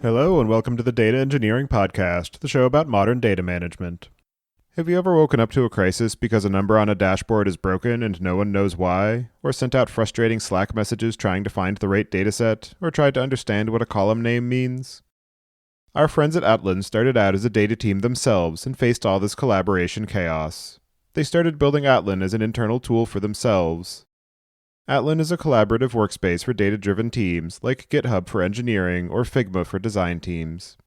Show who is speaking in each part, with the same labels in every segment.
Speaker 1: Hello and welcome to the Data Engineering Podcast, the show about modern data management. Have you ever woken up to a crisis because a number on a dashboard is broken and no one knows why, or sent out frustrating Slack messages trying to find the right dataset, or tried to understand what a column name means? Our friends at Atlan started out as a data team themselves and faced all this collaboration chaos. They started building Atlan as an internal tool for themselves. Atlan is a collaborative workspace for data-driven teams, like GitHub for engineering or Figma for design teams.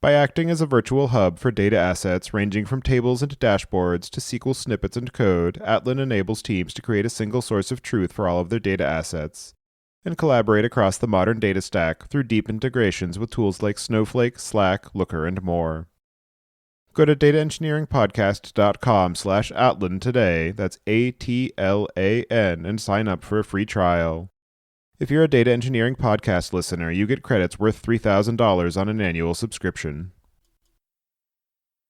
Speaker 1: By acting as a virtual hub for data assets ranging from tables and dashboards to SQL snippets and code, Atlan enables teams to create a single source of truth for all of their data assets, and collaborate across the modern data stack through deep integrations with tools like Snowflake, Slack, Looker, and more. Go to dataengineeringpodcast.com/Atlan today, that's ATLAN, and sign up for a free trial. If you're a Data Engineering Podcast listener, you get credits worth $3,000 on an annual subscription.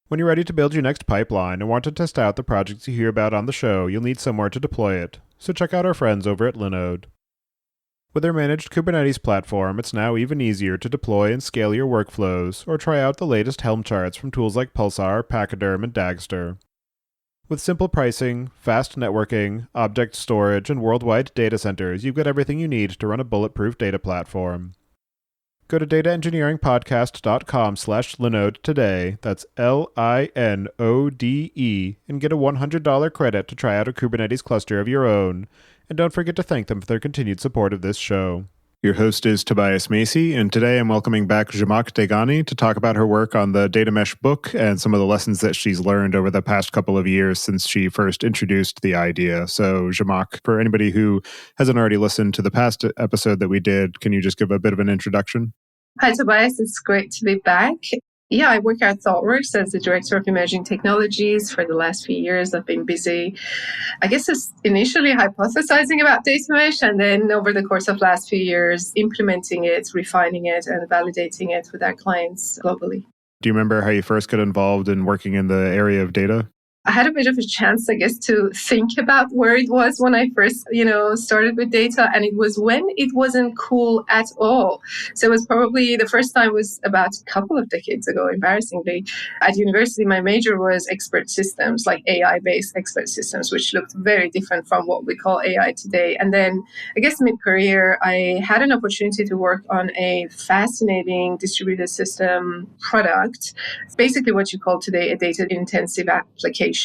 Speaker 1: When you're ready to build your next pipeline and want to test out the projects you hear about on the show, you'll need somewhere to deploy it, so check out our friends over at Linode. With their managed Kubernetes platform, it's now even easier to deploy and scale your workflows, or try out the latest Helm charts from tools like Pulsar, Pachyderm, and Dagster. With simple pricing, fast networking, object storage, and worldwide data centers, you've got everything you need to run a bulletproof data platform. Go to dataengineeringpodcast.com/Linode today, that's LINODE, and get a $100 credit to try out a Kubernetes cluster of your own. And don't forget to thank them for their continued support of this show. Your host is Tobias Macey, and today I'm welcoming back Zhamak Dehghani to talk about her work on the Data Mesh book and some of the lessons that she's learned over the past couple of years since she first introduced the idea. So, Zhamak, for anybody who hasn't already listened to the past episode that we did, can you just give a bit of an introduction?
Speaker 2: Hi, Tobias. It's great to be back. Yeah, I work at ThoughtWorks as the Director of Emerging Technologies for the last few years. I've been busy, I guess, it's initially hypothesizing about data mesh, and then over the course of the last few years, implementing it, refining it, and validating it with our clients globally.
Speaker 1: Do you remember how you first got involved in working in the area of data?
Speaker 2: I had a bit of a chance, I guess, to think about where it was when I first, started with data. And it was when it wasn't cool at all. So it was probably the first time was about a couple of decades ago, embarrassingly. At university, my major was expert systems, like AI-based expert systems, which looked very different from what we call AI today. And then, I guess, mid-career, I had an opportunity to work on a fascinating distributed system product. It's basically what you call today a data-intensive application.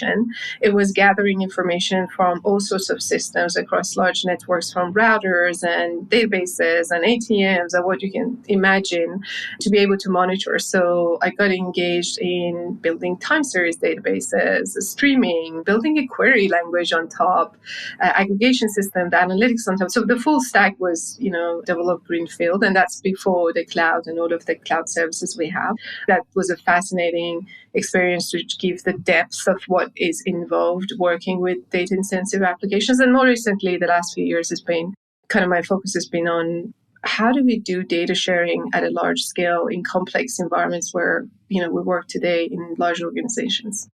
Speaker 2: It was gathering information from all sorts of systems across large networks, from routers and databases and ATMs and what you can imagine, to be able to monitor. So I got engaged in building time series databases, streaming, building a query language on top, aggregation system, the analytics on top. So the full stack was, developed greenfield, and that's before the cloud and all of the cloud services we have. That was a fascinating experience to give the depth of what is involved working with data-intensive applications. And more recently, the last few years has been kind of my focus has been on how do we do data sharing at a large scale in complex environments where, we work today in large organizations.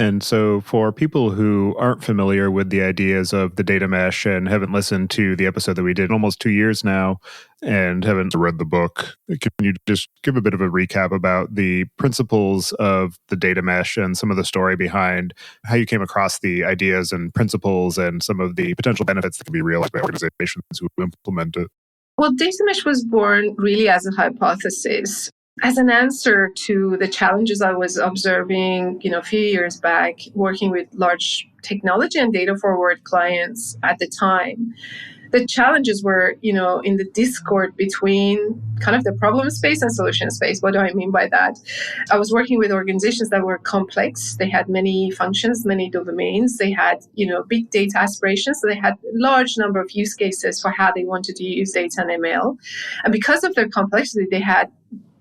Speaker 1: And so for people who aren't familiar with the ideas of the data mesh and haven't listened to the episode that we did almost 2 years now and haven't read the book, can you just give a bit of a recap about the principles of the data mesh and some of the story behind how you came across the ideas and principles and some of the potential benefits that can be realized by organizations who implement it?
Speaker 2: Well, data mesh was born really as a hypothesis, as an answer to the challenges I was observing, a few years back, working with large technology and data forward clients at the time. The challenges were, in the discord between kind of the problem space and solution space. What do I mean by that? I was working with organizations that were complex. They had many functions, many domains. They had, big data aspirations. So they had a large number of use cases for how they wanted to use data and ML. And because of their complexity, they had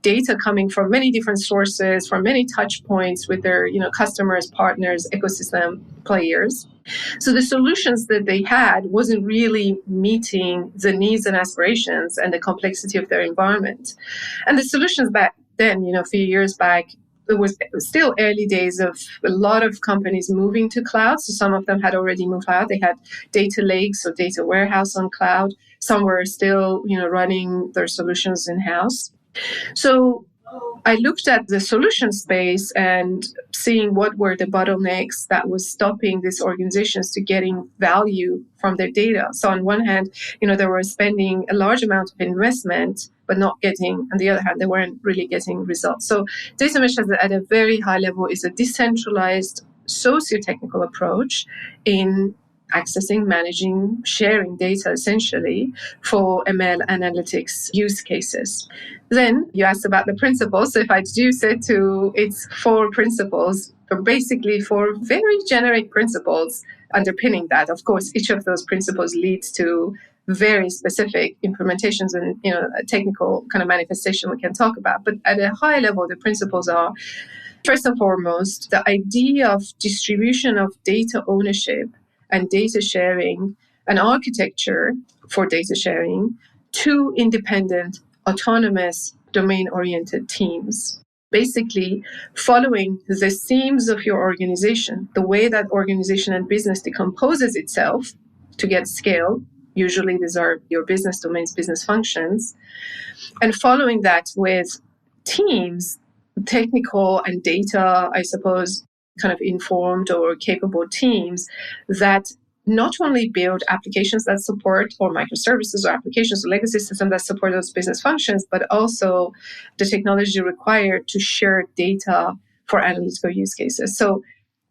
Speaker 2: data coming from many different sources, from many touch points with their, customers, partners, ecosystem players. So the solutions that they had wasn't really meeting the needs and aspirations and the complexity of their environment. And the solutions back then, a few years back, it was still early days of a lot of companies moving to cloud. So some of them had already moved cloud. They had data lakes or data warehouse on cloud. Some were still, running their solutions in-house. So I looked at the solution space and seeing what were the bottlenecks that was stopping these organizations to getting value from their data. So on one hand, they were spending a large amount of investment, but not getting, on the other hand, they weren't really getting results. So data mesh at a very high level is a decentralized socio-technical approach in accessing, managing, sharing data essentially for ML analytics use cases. Then you asked about the principles. So if I reduce it to its 4 principles, or basically 4 very generic principles underpinning that. Of course, each of those principles leads to very specific implementations and a technical kind of manifestation we can talk about. But at a high level, the principles are, first and foremost, the idea of distribution of data ownership and data sharing, an architecture for data sharing, 2 independent, autonomous, domain-oriented teams. Basically, following the themes of your organization, the way that organization and business decomposes itself to get scale. Usually these are your business domains, business functions. And following that with teams, technical and data, I suppose, kind of informed or capable teams that not only build applications that support, or microservices or applications or legacy systems that support those business functions, but also the technology required to share data for analytical use cases. So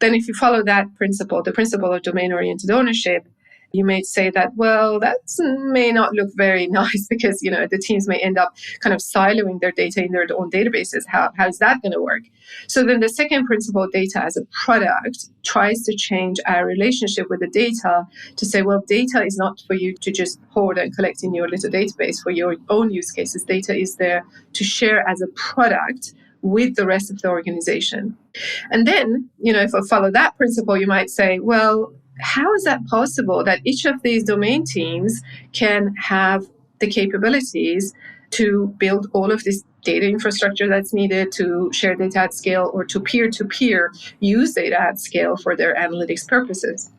Speaker 2: then if you follow that principle, the principle of domain-oriented ownership, you may say that, well, that may not look very nice because, the teams may end up kind of siloing their data in their own databases. How's that going to work? So then the second principle, data as a product, tries to change our relationship with the data to say, well, data is not for you to just hoard and collect in your little database for your own use cases. Data is there to share as a product with the rest of the organization. And then, if I follow that principle, you might say, well, how is that possible that each of these domain teams can have the capabilities to build all of this data infrastructure that's needed to share data at scale or to peer-to-peer use data at scale for their analytics purposes?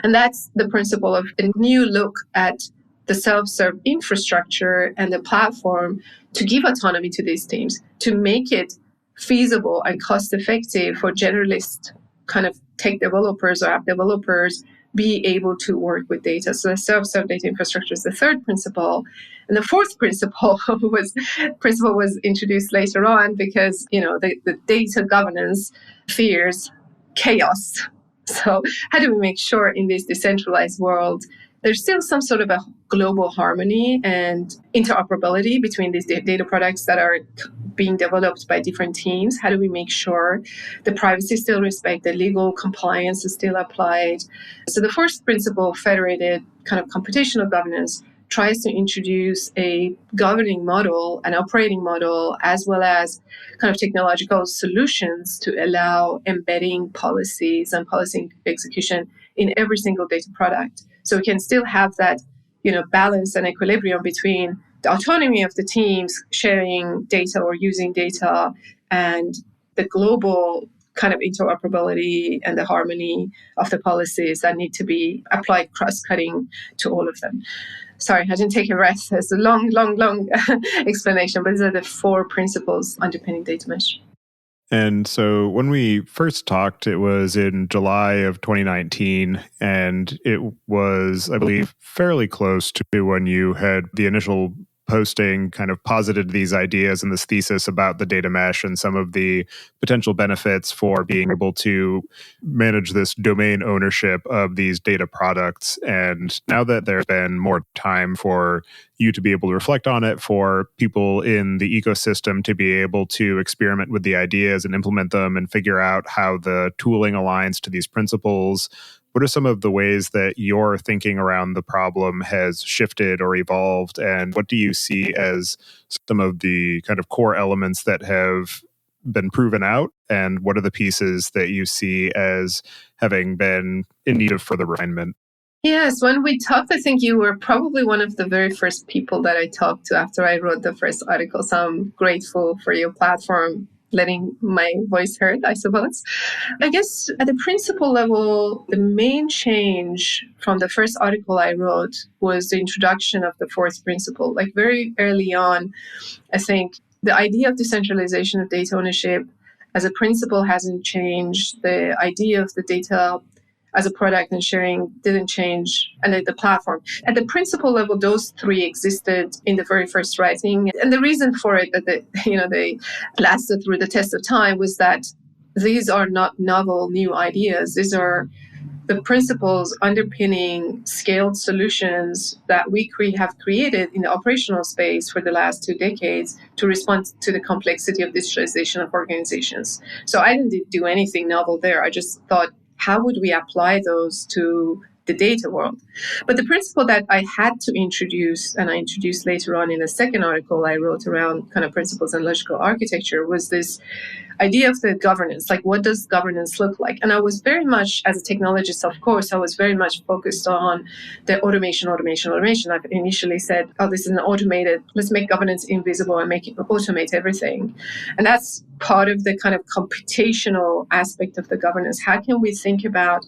Speaker 2: And that's the principle of a new look at the self-serve infrastructure and the platform to give autonomy to these teams, to make it feasible and cost-effective for generalist kind of tech developers or app developers be able to work with data. So the self-serve data infrastructure is the third principle. And the fourth principle was introduced later on because, the data governance fears chaos. So how do we make sure in this decentralized world there's still some sort of a global harmony and interoperability between these data products that are being developed by different teams? How do we make sure the privacy is still respected, legal compliance is still applied? So the first principle, federated kind of computational governance, tries to introduce a governing model, an operating model, as well as kind of technological solutions to allow embedding policies and policy execution in every single data product. So we can still have that, balance and equilibrium between the autonomy of the teams sharing data or using data and the global kind of interoperability and the harmony of the policies that need to be applied cross-cutting to all of them. Sorry, I didn't take a rest. It's a long explanation, but these are the 4 principles underpinning data mesh.
Speaker 1: And so when we first talked, it was in July of 2019, and it was, I believe, fairly close to when you had the initial posting kind of posited these ideas and this thesis about the data mesh and some of the potential benefits for being able to manage this domain ownership of these data products. And now that there's been more time for you to be able to reflect on it, for people in the ecosystem to be able to experiment with the ideas and implement them and figure out how the tooling aligns to these principles, what are some of the ways that your thinking around the problem has shifted or evolved? And what do you see as some of the kind of core elements that have been proven out? And what are the pieces that you see as having been in need of further refinement?
Speaker 2: Yes, when we talked, I think you were probably one of the very first people that I talked to after I wrote the first article. So I'm grateful for your platform letting my voice heard, I suppose. I guess at the principle level, the main change from the first article I wrote was the introduction of the 4th principle. Like very early on, I think The idea of decentralization of data ownership as a principle hasn't changed. The idea of the data as a product and sharing didn't change, and the platform. At the principle level, those three existed in the very first writing. And the reason for it that they lasted through the test of time was that these are not novel new ideas. These are the principles underpinning scaled solutions that we have created in the operational space for the last 2 decades to respond to the complexity of digitalization of organizations. So I didn't do anything novel there. I just thought, how would we apply those to the data world? But the principle that I had to introduce, and I introduced later on in a second article I wrote around kind of principles and logical architecture, was this idea of the governance, like what does governance look like? And I was very much, as a technologist, of course, I was very much focused on the automation. I've initially said, oh, this is an automated, let's make governance invisible and make it automate everything. And that's part of the kind of computational aspect of the governance. How can we think about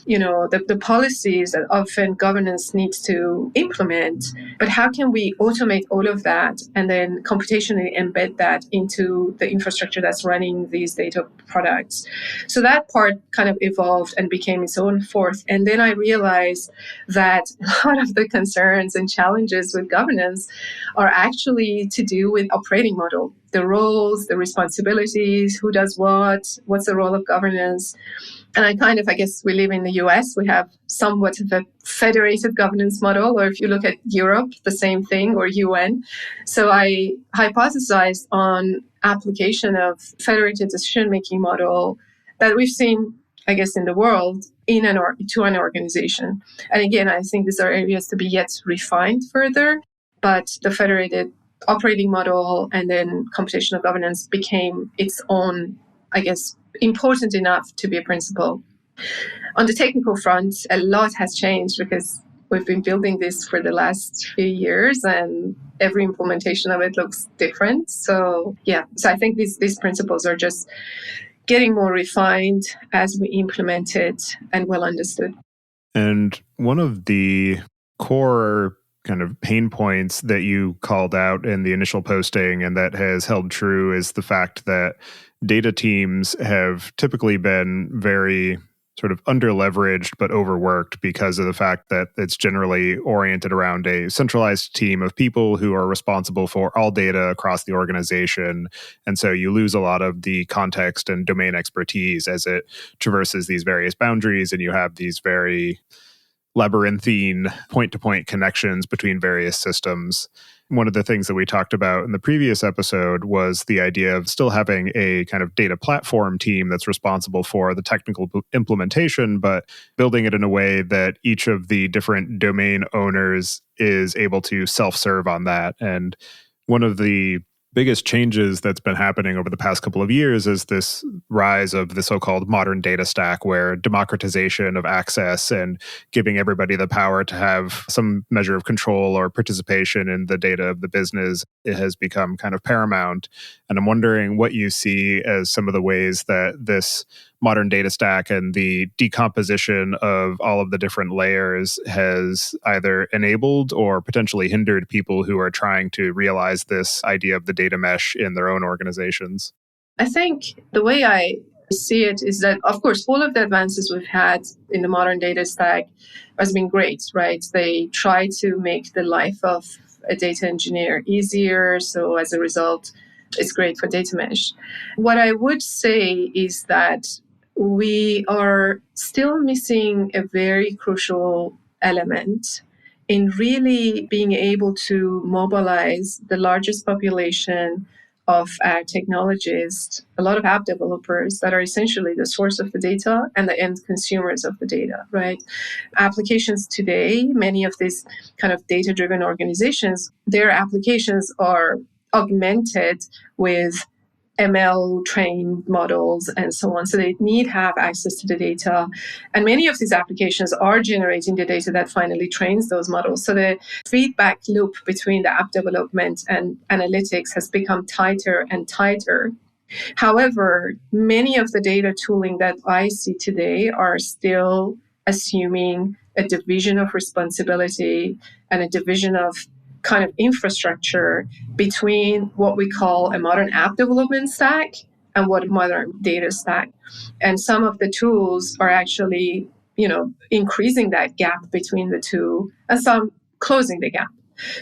Speaker 2: the policies that often governance needs to implement, but how can we automate all of that and then computationally embed that into the infrastructure that's running these data products? So that part kind of evolved and became its own forth. And then I realized that a lot of the concerns and challenges with governance are actually to do with operating model, the roles, the responsibilities, who does what's the role of governance. And I guess we live in the US, we have somewhat of a federated governance model, or if you look at Europe, the same thing, or UN. So I hypothesized on application of federated decision-making model that we've seen, I guess, in the world to an organization. And again, I think these are areas to be yet refined further, but the federated operating model and then computational governance became its own, I guess, important enough to be a principle. On the technical front, a lot has changed because we've been building this for the last few years and every implementation of it looks different. So I think these principles are just getting more refined as we implement it and well understood.
Speaker 1: And one of the core kind of pain points that you called out in the initial posting and that has held true is the fact that data teams have typically been very sort of underleveraged but overworked because of the fact that it's generally oriented around a centralized team of people who are responsible for all data across the organization. And so you lose a lot of the context and domain expertise as it traverses these various boundaries, and you have these very labyrinthine point-to-point connections between various systems. One of the things that we talked about in the previous episode was the idea of still having a kind of data platform team that's responsible for the technical implementation, but building it in a way that each of the different domain owners is able to self-serve on that. And one of the biggest changes that's been happening over the past couple of years is this rise of the so-called modern data stack, where democratization of access and giving everybody the power to have some measure of control or participation in the data of the business, it has become kind of paramount. And I'm wondering what you see as some of the ways that this modern data stack and the decomposition of all of the different layers has either enabled or potentially hindered people who are trying to realize this idea of the data mesh in their own organizations.
Speaker 2: I think the way I see it is that, of course, all of the advances we've had in the modern data stack has been great, right? They try to make the life of a data engineer easier. So as a result, it's great for data mesh. What I would say is that we are still missing a very crucial element in really being able to mobilize the largest population of our technologists, a lot of app developers that are essentially the source of the data and the end consumers of the data, right? Applications today, many of these kind of data-driven organizations, their applications are augmented with ML trained models and so on. So they need to have access to the data. And many of these applications are generating the data that finally trains those models. So the feedback loop between the app development and analytics has become tighter and tighter. However, many of the data tooling that I see today are still assuming a division of responsibility and a division of kind of infrastructure between what we call a modern app development stack and what modern data stack. And some of the tools are actually, increasing that gap between the two, and some closing the gap.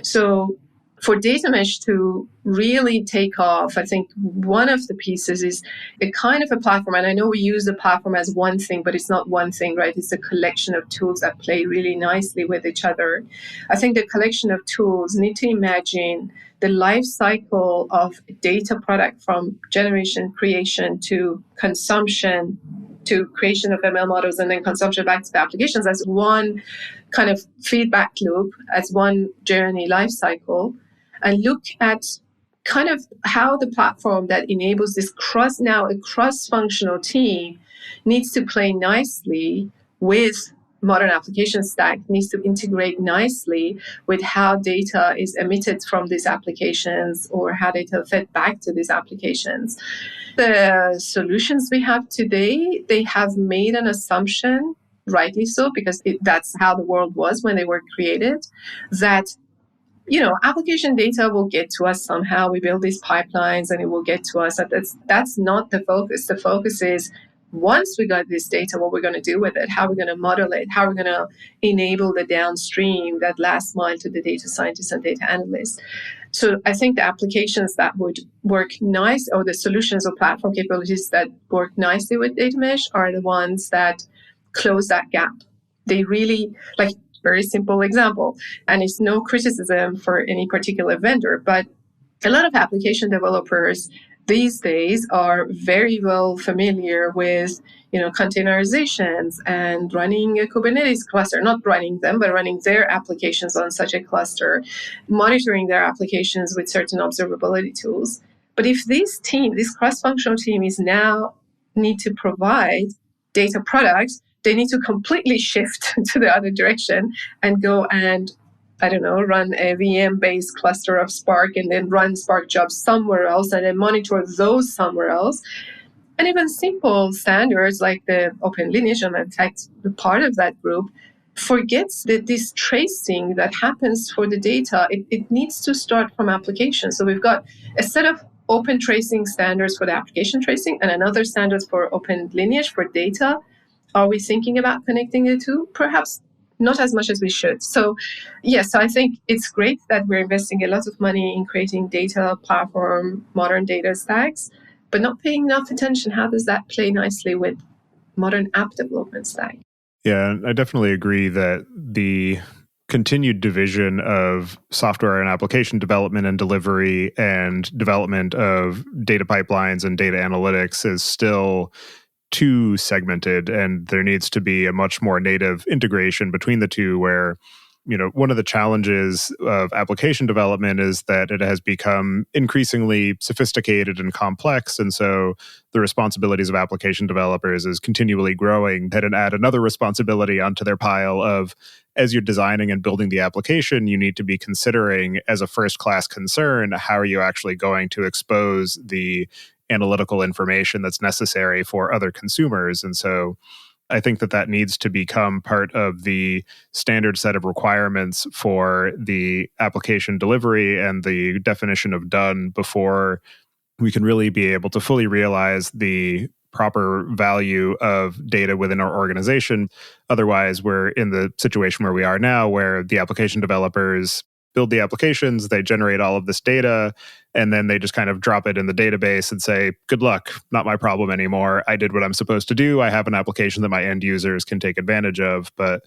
Speaker 2: So for data mesh to really take off, I think one of the pieces is a kind of a platform. And I know we use the platform as one thing, but it's not one thing, right? It's a collection of tools that play really nicely with each other. I think the collection of tools need to imagine the life cycle of a data product from generation, creation to consumption, to creation of ML models, and then consumption back to the applications as one kind of feedback loop, as one journey life cycle, and look at kind of how the platform that enables this a cross-functional team needs to play nicely with modern application stack, needs to integrate nicely with how data is emitted from these applications or how data fed back to these applications. The solutions we have today, they have made an assumption, rightly so, because that's how the world was when they were created, that application data will get to us somehow. We build these pipelines and it will get to us. That's not the focus. The focus is, once we got this data, what we're going to do with it, how we're going to model it, how we're going to enable the downstream, that last mile to the data scientists and data analysts. So I think the applications that would work nice, or the solutions or platform capabilities that work nicely with data mesh, are the ones that close that gap. They really, like, very simple example, and it's no criticism for any particular vendor, but a lot of application developers these days are very well familiar with containerizations and running a Kubernetes cluster, not running them, but running their applications on such a cluster, monitoring their applications with certain observability tools. But if this cross-functional team is now need to provide data products, they need to completely shift to the other direction and go and, run a VM-based cluster of Spark and then run Spark jobs somewhere else and then monitor those somewhere else. And even simple standards like the Open Lineage, and in fact, the part of that group forgets that this tracing that happens for the data, it needs to start from application. So we've got a set of open tracing standards for the application tracing and another standards for Open Lineage for data. Are we thinking about connecting the two? Perhaps not as much as we should. So, yes, I think it's great that we're investing a lot of money in creating data platform, modern data stacks, but not paying enough attention. How does that play nicely with modern app development stack?
Speaker 1: Yeah, I definitely agree that the continued division of software and application development and delivery and development of data pipelines and data analytics is still too segmented, and there needs to be a much more native integration between the two, where one of the challenges of application development is that it has become increasingly sophisticated and complex, and so the responsibilities of application developers is continually growing, and add another responsibility onto their pile of, as you're designing and building the application, you need to be considering as a first-class concern, how are you actually going to expose the analytical information that's necessary for other consumers. And so I think that needs to become part of the standard set of requirements for the application delivery and the definition of done before we can really be able to fully realize the proper value of data within our organization. Otherwise, we're in the situation where we are now, where the application developers build the applications, they generate all of this data, and then they just kind of drop it in the database and say, good luck, not my problem anymore. I did what I'm supposed to do. I have an application that my end users can take advantage of. But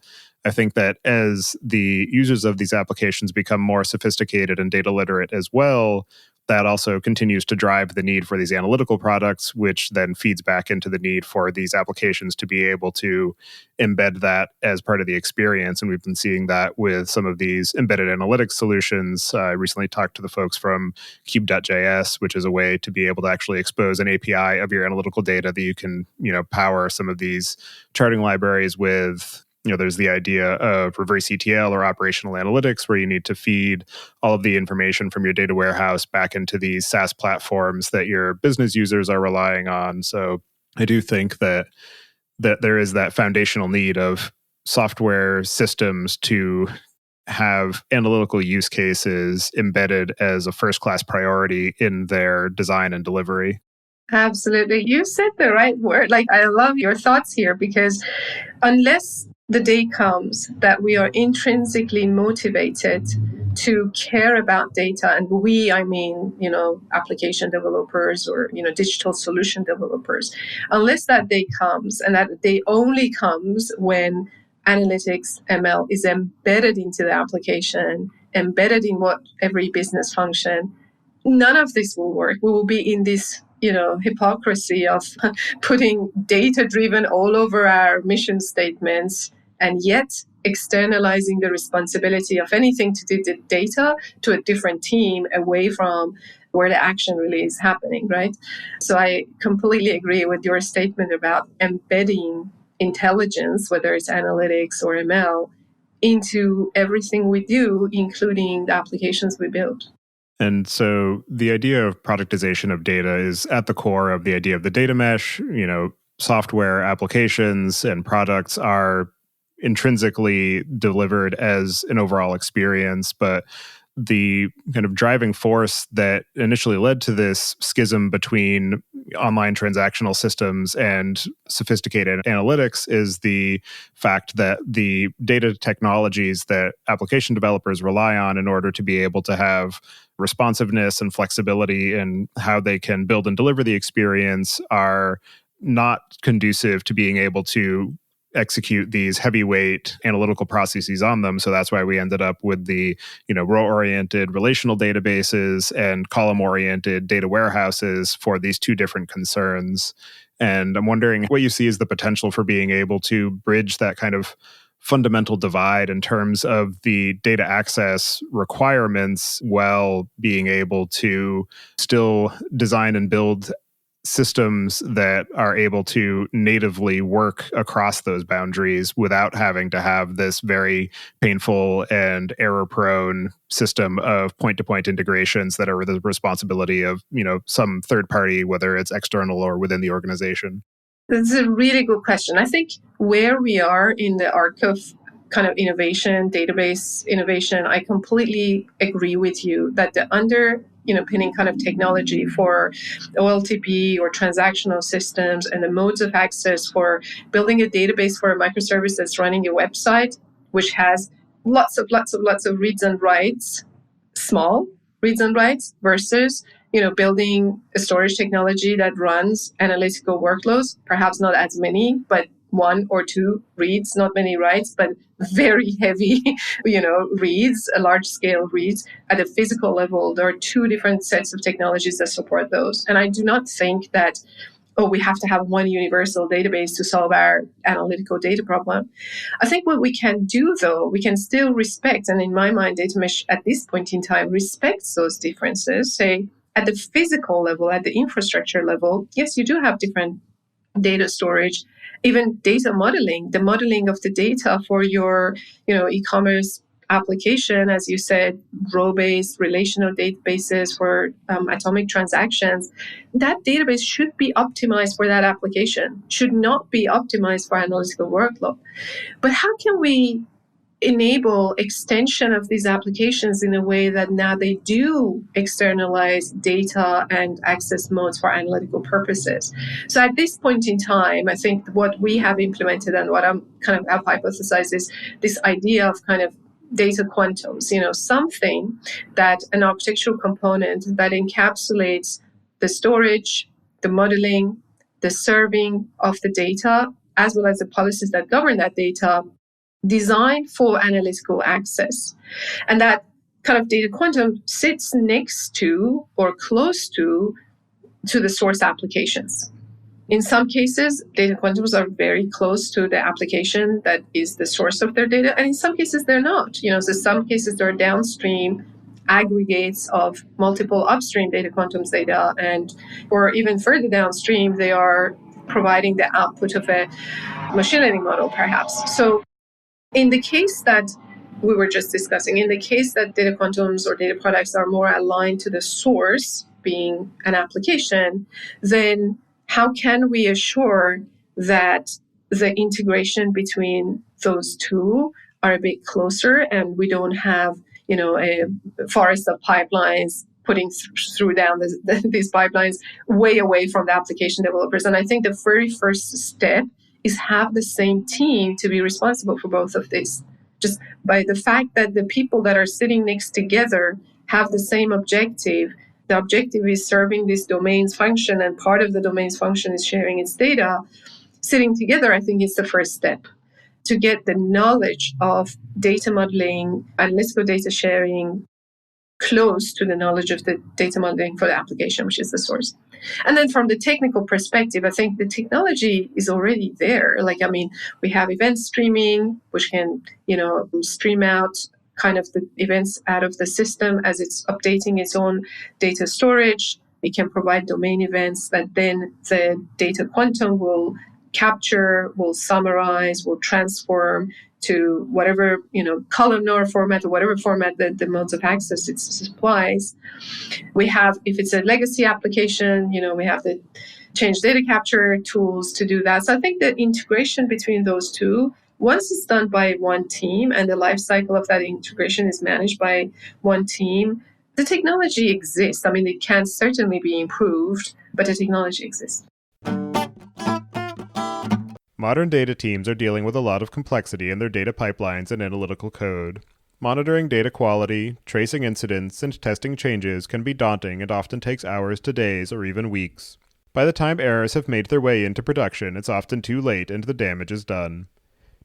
Speaker 1: I think that as the users of these applications become more sophisticated and data literate as well, that also continues to drive the need for these analytical products, which then feeds back into the need for these applications to be able to embed that as part of the experience. And we've been seeing that with some of these embedded analytics solutions. I recently talked to the folks from Cube.js, which is a way to be able to actually expose an API of your analytical data that you can, power some of these charting libraries with. There's the idea of reverse ETL or operational analytics, where you need to feed all of the information from your data warehouse back into these SaaS platforms that your business users are relying on. So I do think that there is that foundational need of software systems to have analytical use cases embedded as a first-class priority in their design and delivery.
Speaker 2: Absolutely. You said the right word. Like, I love your thoughts here, because unless the day comes that we are intrinsically motivated to care about data, and we, I mean, application developers or, digital solution developers, unless that day comes, and that day only comes when analytics ML is embedded into the application, embedded in what every business function, none of this will work. We will be in this hypocrisy of putting data driven all over our mission statements, and yet externalizing the responsibility of anything to do with data to a different team away from where the action really is happening, right? So I completely agree with your statement about embedding intelligence, whether it's analytics or ML, into everything we do, including the applications we build.
Speaker 1: And so the idea of productization of data is at the core of the idea of the data mesh. Software applications and products are intrinsically delivered as an overall experience, but the kind of driving force that initially led to this schism between online transactional systems and sophisticated analytics is the fact that the data technologies that application developers rely on in order to be able to have responsiveness and flexibility in how they can build and deliver the experience are not conducive to being able to execute these heavyweight analytical processes on them. So that's why we ended up with the, row-oriented relational databases and column-oriented data warehouses for these two different concerns. And I'm wondering what you see as the potential for being able to bridge that kind of fundamental divide in terms of the data access requirements while being able to still design and build systems that are able to natively work across those boundaries without having to have this very painful and error-prone system of point-to-point integrations that are the responsibility of, some third party, whether it's external or within the organization.
Speaker 2: That's a really good question. I think where we are in the arc of kind of innovation, database innovation, I completely agree with you that the underpinning kind of technology for OLTP or transactional systems and the modes of access for building a database for a microservice that's running a website, which has lots of reads and writes, small reads and writes, versus building a storage technology that runs analytical workloads, perhaps not as many, but one or two reads, not many writes, but very heavy, reads, a large scale reads. At a physical level, there are two different sets of technologies that support those. And I do not think that, we have to have one universal database to solve our analytical data problem. I think what we can do, though, we can still respect, and in my mind, data mesh at this point in time respects those differences. Say, at the physical level, at the infrastructure level, yes, you do have different data storage, even data modeling, the modeling of the data for your, e-commerce application, as you said, row-based relational databases for atomic transactions. That database should be optimized for that application, should not be optimized for analytical workload. But how can we enable extension of these applications in a way that now they do externalize data and access modes for analytical purposes? So at this point in time, I think what we have implemented and what I'm kind of hypothesized is this idea of kind of data quantums, something that an architectural component that encapsulates the storage, the modeling, the serving of the data, as well as the policies that govern that data, designed for analytical access. And that kind of data quantum sits next to or close to the source applications. In some cases, data quantums are very close to the application that is the source of their data, and in some cases they're not. So some cases they're downstream aggregates of multiple upstream data quantums data, or even further downstream, they are providing the output of a machine learning model, perhaps. So in the case that we were just discussing, in the case that data quantums or data products are more aligned to the source being an application, then how can we assure that the integration between those two are a bit closer, and we don't have, a forest of pipelines putting through down these pipelines way away from the application developers. And I think the very first step is have the same team to be responsible for both of these. Just by the fact that the people that are sitting next together have the same objective. The objective is serving this domain's function, and part of the domain's function is sharing its data. Sitting together, I think, is the first step to get the knowledge of data modeling, analytical data sharing, close to the knowledge of the data modeling for the application, which is the source. And then from the technical perspective, I think the technology is already there. We have event streaming, which can, stream out kind of the events out of the system as it's updating its own data storage. It can provide domain events that then the data quantum will capture, will summarize, will transform to whatever, columnar format or whatever format the modes of access it supplies. We have, if it's a legacy application, we have the change data capture tools to do that. So I think the integration between those two, once it's done by one team and the life cycle of that integration is managed by one team, the technology exists. It can certainly be improved, but the technology exists.
Speaker 1: Modern data teams are dealing with a lot of complexity in their data pipelines and analytical code. Monitoring data quality, tracing incidents, and testing changes can be daunting and often takes hours to days or even weeks. By the time errors have made their way into production, it's often too late and the damage is done.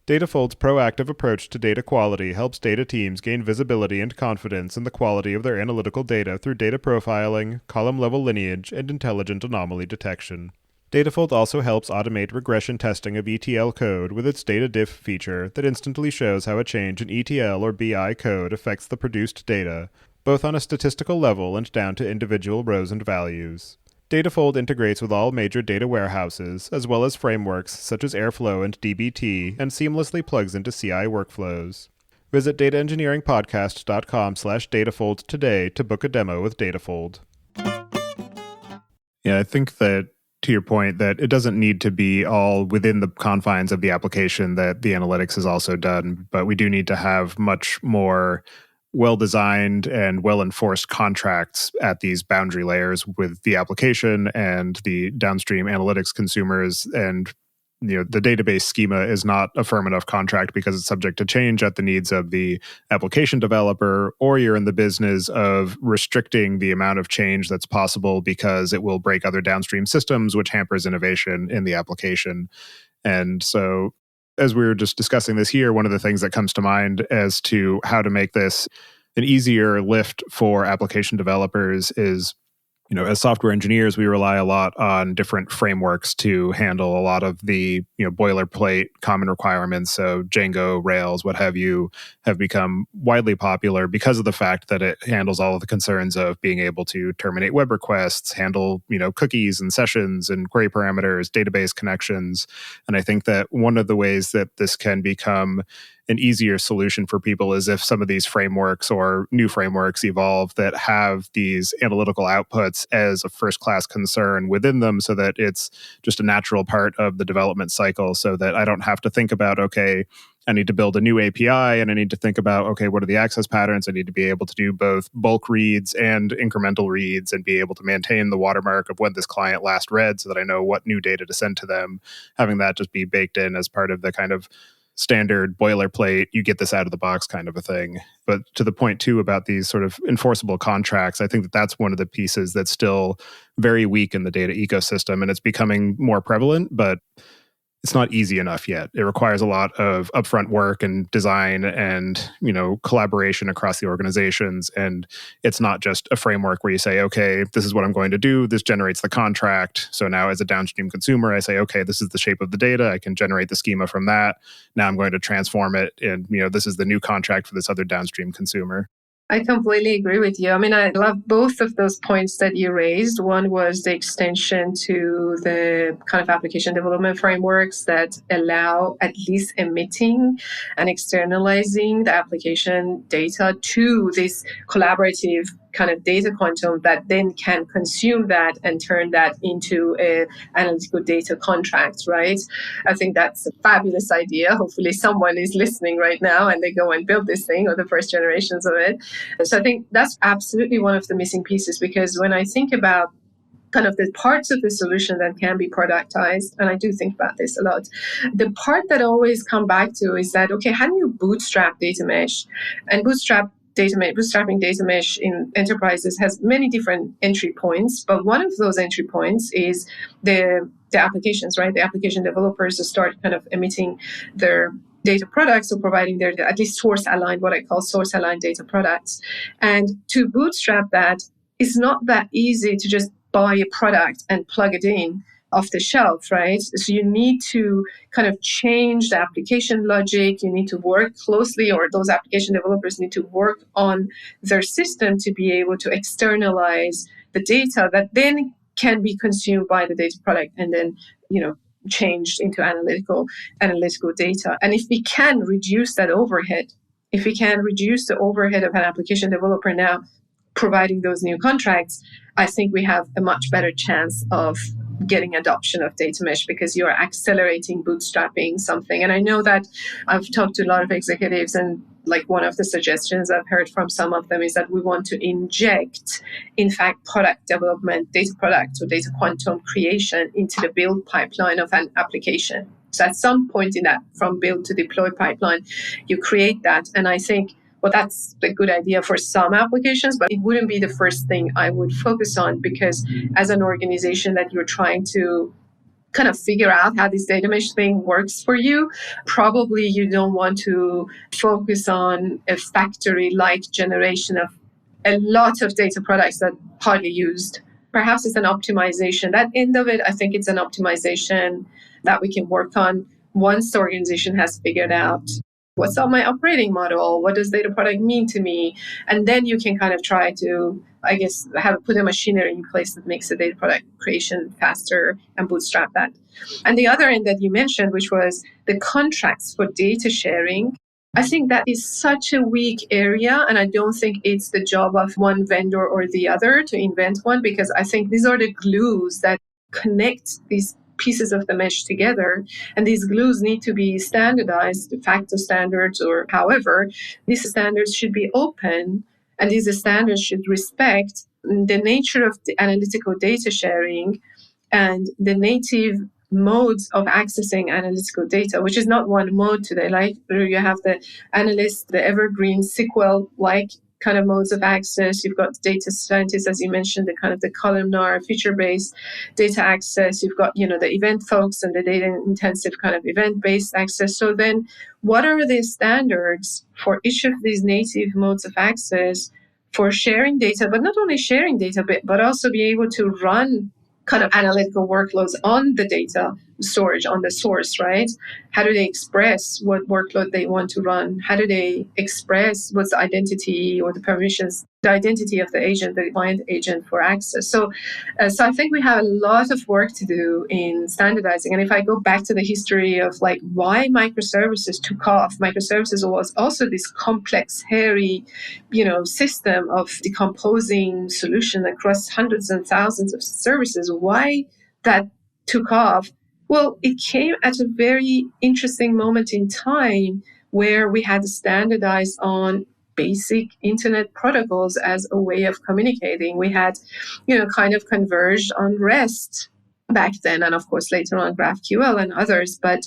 Speaker 1: Datafold's proactive approach to data quality helps data teams gain visibility and confidence in the quality of their analytical data through data profiling, column-level lineage, and intelligent anomaly detection. Datafold also helps automate regression testing of ETL code with its data diff feature that instantly shows how a change in ETL or BI code affects the produced data, both on a statistical level and down to individual rows and values. Datafold integrates with all major data warehouses, as well as frameworks such as Airflow and dbt, and seamlessly plugs into CI workflows. Visit dataengineeringpodcast.com/Datafold today to book a demo with Datafold.
Speaker 3: Yeah, I think that to your point that it doesn't need to be all within the confines of the application that the analytics is also done, but we do need to have much more well-designed and well-enforced contracts at these boundary layers with the application and the downstream analytics consumers. And the database schema is not a firm enough contract because it's subject to change at the needs of the application developer, or you're in the business of restricting the amount of change that's possible because it will break other downstream systems, which hampers innovation in the application. And so as we were just discussing this here, one of the things that comes to mind as to how to make this an easier lift for application developers is, as software engineers, we rely a lot on different frameworks to handle a lot of the, boilerplate common requirements. So Django, Rails, what have you, have become widely popular because of the fact that it handles all of the concerns of being able to terminate web requests, handle, cookies and sessions and query parameters, database connections. And I think that one of the ways that this can become an easier solution for people is if some of these frameworks or new frameworks evolve that have these analytical outputs as a first-class concern within them, so that it's just a natural part of the development cycle, so that I don't have to think about, okay, I need to build a new API and I need to think about, okay, what are the access patterns? I need to be able to do both bulk reads and incremental reads and be able to maintain the watermark of when this client last read so that I know what new data to send to them. Having that just be baked in as part of the kind of standard boilerplate, you get this out of the box kind of a thing. But to the point too about these sort of enforceable contracts, I think that that's one of the pieces that's still very weak in the data ecosystem, and it's becoming more prevalent, but it's not easy enough yet. It requires a lot of upfront work and design and, collaboration across the organizations. And it's not just a framework where you say, okay, this is what I'm going to do. This generates the contract. So now as a downstream consumer, I say, okay, this is the shape of the data. I can generate the schema from that. Now I'm going to transform it. And, this is the new contract for this other downstream consumer.
Speaker 2: I completely agree with you. I love both of those points that you raised. One was the extension to the kind of application development frameworks that allow at least emitting and externalizing the application data to these collaborative kind of data quantum that then can consume that and turn that into a analytical data contract, right? I think that's a fabulous idea. Hopefully someone is listening right now and they go and build this thing, or the first generations of it. So I think that's absolutely one of the missing pieces, because when I think about kind of the parts of the solution that can be productized, and I do think about this a lot, the part that I always come back to is that, okay, how do you bootstrap data mesh? And bootstrapping data mesh in enterprises has many different entry points, but one of those entry points is the applications, right? The application developers start kind of emitting their data products, or providing their at least what I call source aligned data products. And to bootstrap that, it's not that easy to just buy a product and plug it in off the shelf, right? So you need to kind of change the application logic. You need to work closely, or those application developers need to work on their system to be able to externalize the data that then can be consumed by the data product and then, changed into analytical data. And if we can reduce that overhead, if we can reduce the overhead of an application developer now providing those new contracts, I think we have a much better chance of getting adoption of data mesh, because you are accelerating bootstrapping something. And I know that I've talked to a lot of executives, and like one of the suggestions I've heard from some of them is that we want to inject, in fact, product development, data product or data quantum creation into the build pipeline of an application. So at some point in that from build to deploy pipeline, you create that. And I think, well, that's a good idea for some applications, but it wouldn't be the first thing I would focus on, because as an organization that you're trying to kind of figure out how this data mesh thing works for you, probably you don't want to focus on a factory-like generation of a lot of data products that hardly used. Perhaps it's an optimization. That end of it, I think it's an optimization that we can work on once the organization has figured out what's on my operating model, what does data product mean to me? And then you can kind of try to, I guess, put a machinery in place that makes the data product creation faster and bootstrap that. And the other end that you mentioned, which was the contracts for data sharing, I think that is such a weak area, and I don't think it's the job of one vendor or the other to invent one, because I think these are the glues that connect these pieces of the mesh together, and these glues need to be standardized, de facto standards, or however. These standards should be open, and these standards should respect the nature of the analytical data sharing and the native modes of accessing analytical data, which is not one mode today. Like you have the analyst, the evergreen SQL-like kind of modes of access. You've got data scientists, as you mentioned, the kind of the columnar feature-based data access. You've got, the event folks and the data-intensive kind of event-based access. So then what are the standards for each of these native modes of access for sharing data, but not only sharing data, but also be able to run kind of analytical workloads on the data storage, on the source, right? How do they express what workload they want to run? How do they express what's the identity or the permissions, the identity of the agent, the client agent for access? So I think we have a lot of work to do in standardizing. And if I go back to the history of like why microservices took off, microservices was also this complex, hairy, system of decomposing solution across hundreds and thousands of services. Why that took off? Well, it came at a very interesting moment in time where we had standardized on basic internet protocols as a way of communicating. We had, kind of converged on REST back then, and of course later on GraphQL and others. But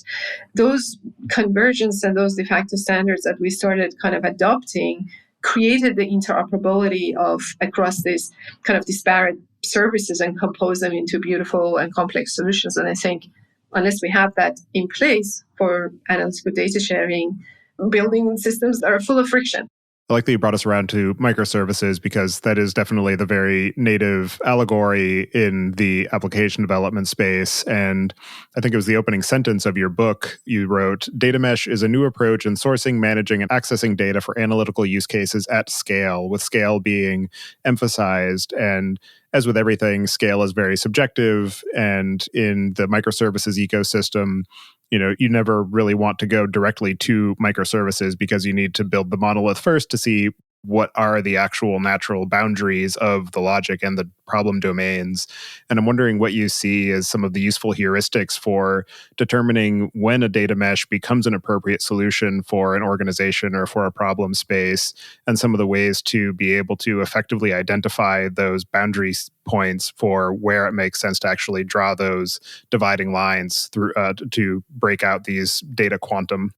Speaker 2: those convergence and those de facto standards that we started kind of adopting created the interoperability of across these kind of disparate services and compose them into beautiful and complex solutions. And I think unless we have that in place for analytical data sharing, building systems that are full of friction.
Speaker 3: I like that you brought us around to microservices, because that is definitely the very native allegory in the application development space. And I think it was the opening sentence of your book. You wrote, "Data mesh is a new approach in sourcing, managing, and accessing data for analytical use cases at scale," with scale being emphasized. And as with everything, scale is very subjective. And in the microservices ecosystem, you never really want to go directly to microservices, because you need to build the monolith first to see what are the actual natural boundaries of the logic and the problem domains. And I'm wondering what you see as some of the useful heuristics for determining when a data mesh becomes an appropriate solution for an organization or for a problem space, and some of the ways to be able to effectively identify those boundary points for where it makes sense to actually draw those dividing lines through to break out these data quantum.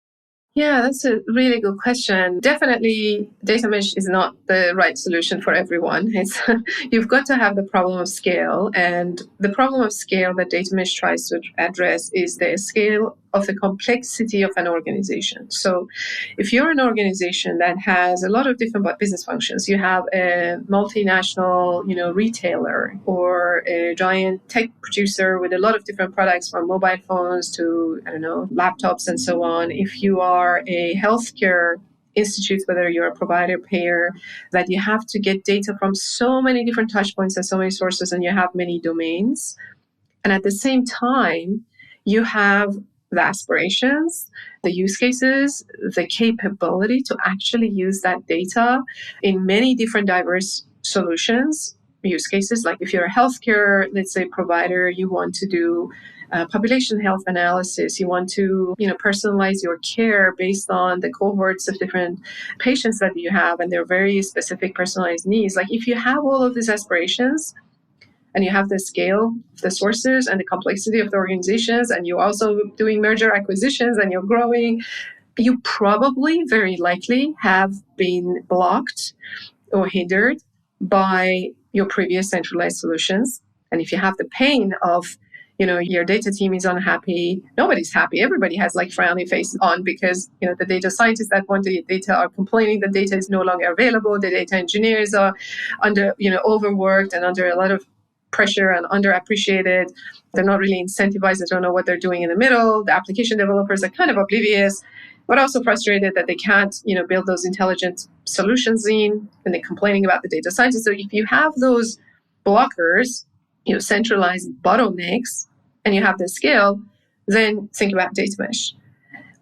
Speaker 2: Yeah, that's a really good question. Definitely, data mesh is not the right solution for everyone. It's you've got to have the problem of scale, and the problem of scale that data mesh tries to address is the scale of the complexity of an organization. So, if you're an organization that has a lot of different business functions, you have a multinational, retailer or a giant tech producer with a lot of different products from mobile phones to, laptops and so on. If you are a healthcare institute, whether you're a provider, payer, that you have to get data from so many different touch points and so many sources, and you have many domains. And at the same time, you have the aspirations, the use cases, the capability to actually use that data in many different diverse solutions, use cases. Like if you're a healthcare, let's say, provider, you want to do population health analysis. You want to, personalize your care based on the cohorts of different patients that you have and their very specific personalized needs. Like if you have all of these aspirations, and you have the scale of the sources and the complexity of the organizations, and you're also doing merger acquisitions and you're growing, you probably very likely have been blocked or hindered by your previous centralized solutions. And if you have the pain of, your data team is unhappy, nobody's happy. Everybody has like frowny face on because, the data scientists that want the data are complaining the data is no longer available. The data engineers are under, overworked and under a lot of pressure and underappreciated. They're not really incentivized. They don't know what they're doing in the middle. The application developers are kind of oblivious, but also frustrated that they can't, build those intelligent solutions in, and they're complaining about the data scientists. So if you have those blockers, centralized bottlenecks, and you have the scale, then think about data mesh.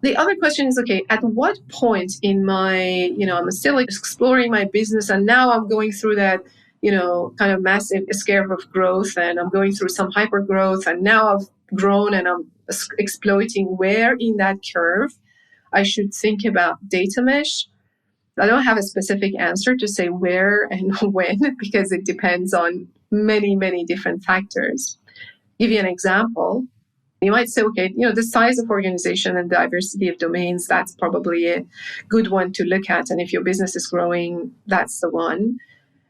Speaker 2: The other question is, okay, at what point in my, I'm still exploring my business, and now I'm going through that, kind of massive scare of growth, and I'm going through some hyper growth, and now I've grown and I'm exploiting where in that curve I should think about data mesh. I don't have a specific answer to say where and when, because it depends on many, many different factors. Give you an example. You might say, okay, the size of organization and diversity of domains, that's probably a good one to look at. And if your business is growing, that's the one.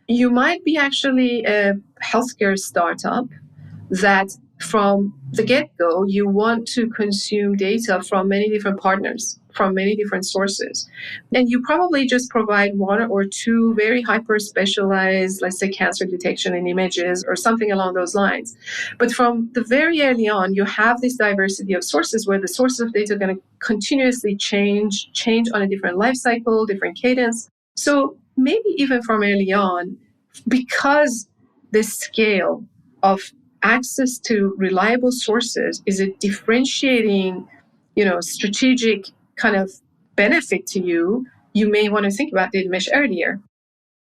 Speaker 2: You might be actually a healthcare startup that from the get-go, you want to consume data from many different partners, from many different sources. And you probably just provide one or two very hyper-specialized, let's say, cancer detection in images or something along those lines. But from the very early on, you have this diversity of sources where the sources of data are going to continuously change on a different life cycle, different cadence. So maybe even from early on, because the scale of access to reliable sources is a differentiating, strategic kind of benefit to you, you may want to think about data mesh earlier,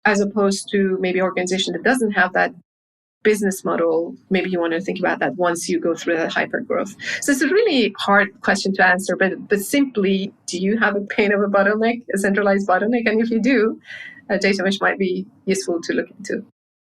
Speaker 2: as opposed to maybe an organization that doesn't have that business model. Maybe you want to think about that once you go through that hyper growth. So it's a really hard question to answer, but simply, do you have a pain of a bottleneck, a centralized bottleneck? And if you do, data mesh might be useful to look into.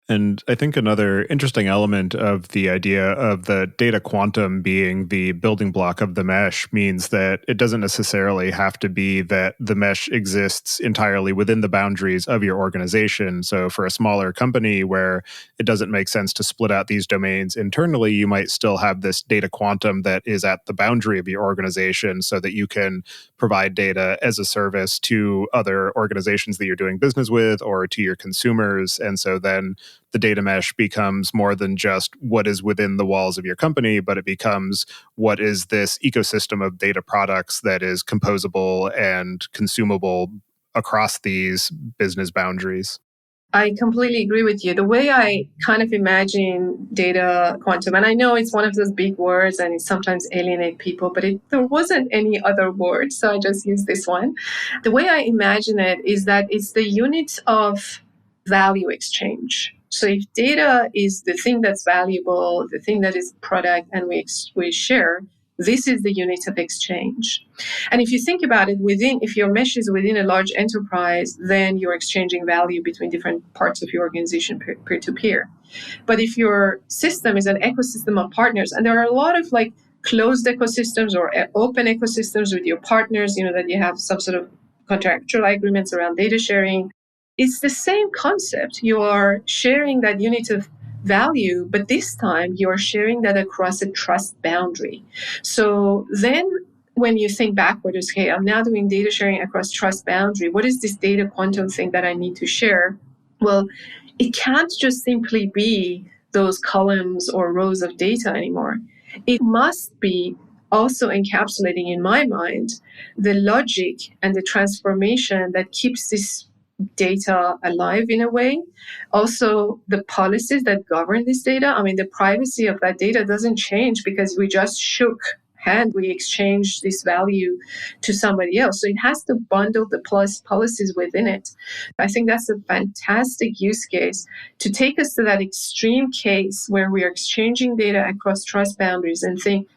Speaker 3: And I think another interesting element of the idea of the data quantum being the building block of the mesh means that it doesn't necessarily have to be that the mesh exists entirely within the boundaries of your organization. So for a smaller company where it doesn't make sense to split out these domains internally, you might still have this data quantum that is at the boundary of your organization so that you can provide data as a service to other organizations that you're doing business with or to your consumers. And so then the data mesh becomes more than just what is within the walls of your company, but it becomes what is this ecosystem of data products that is composable and consumable across these business boundaries.
Speaker 2: I completely agree with you. The way I kind of imagine data quantum, and I know it's one of those big words and it sometimes alienate people, but there wasn't any other word, so I just used this one. The way I imagine it is that it's the unit of value exchange. So if data is the thing that's valuable, the thing that is product, and we share, this is the unit of exchange. And if you think about it, if your mesh is within a large enterprise, then you're exchanging value between different parts of your organization peer to peer. But if your system is an ecosystem of partners, and there are a lot of like closed ecosystems or open ecosystems with your partners, that you have some sort of contractual agreements around data sharing, it's the same concept. You are sharing that unit of value, but this time you're sharing that across a trust boundary. So then when you think backwards, okay, I'm now doing data sharing across trust boundary. What is this data quantum thing that I need to share? Well, it can't just simply be those columns or rows of data anymore. It must be also encapsulating in my mind the logic and the transformation that keeps this data alive in a way. Also, the policies that govern this data. I mean, the privacy of that data doesn't change because we just shook hand, we exchange this value to somebody else. So it has to bundle the policies within it. I think that's a fantastic use case to take us to that extreme case where we are exchanging data across trust boundaries and think,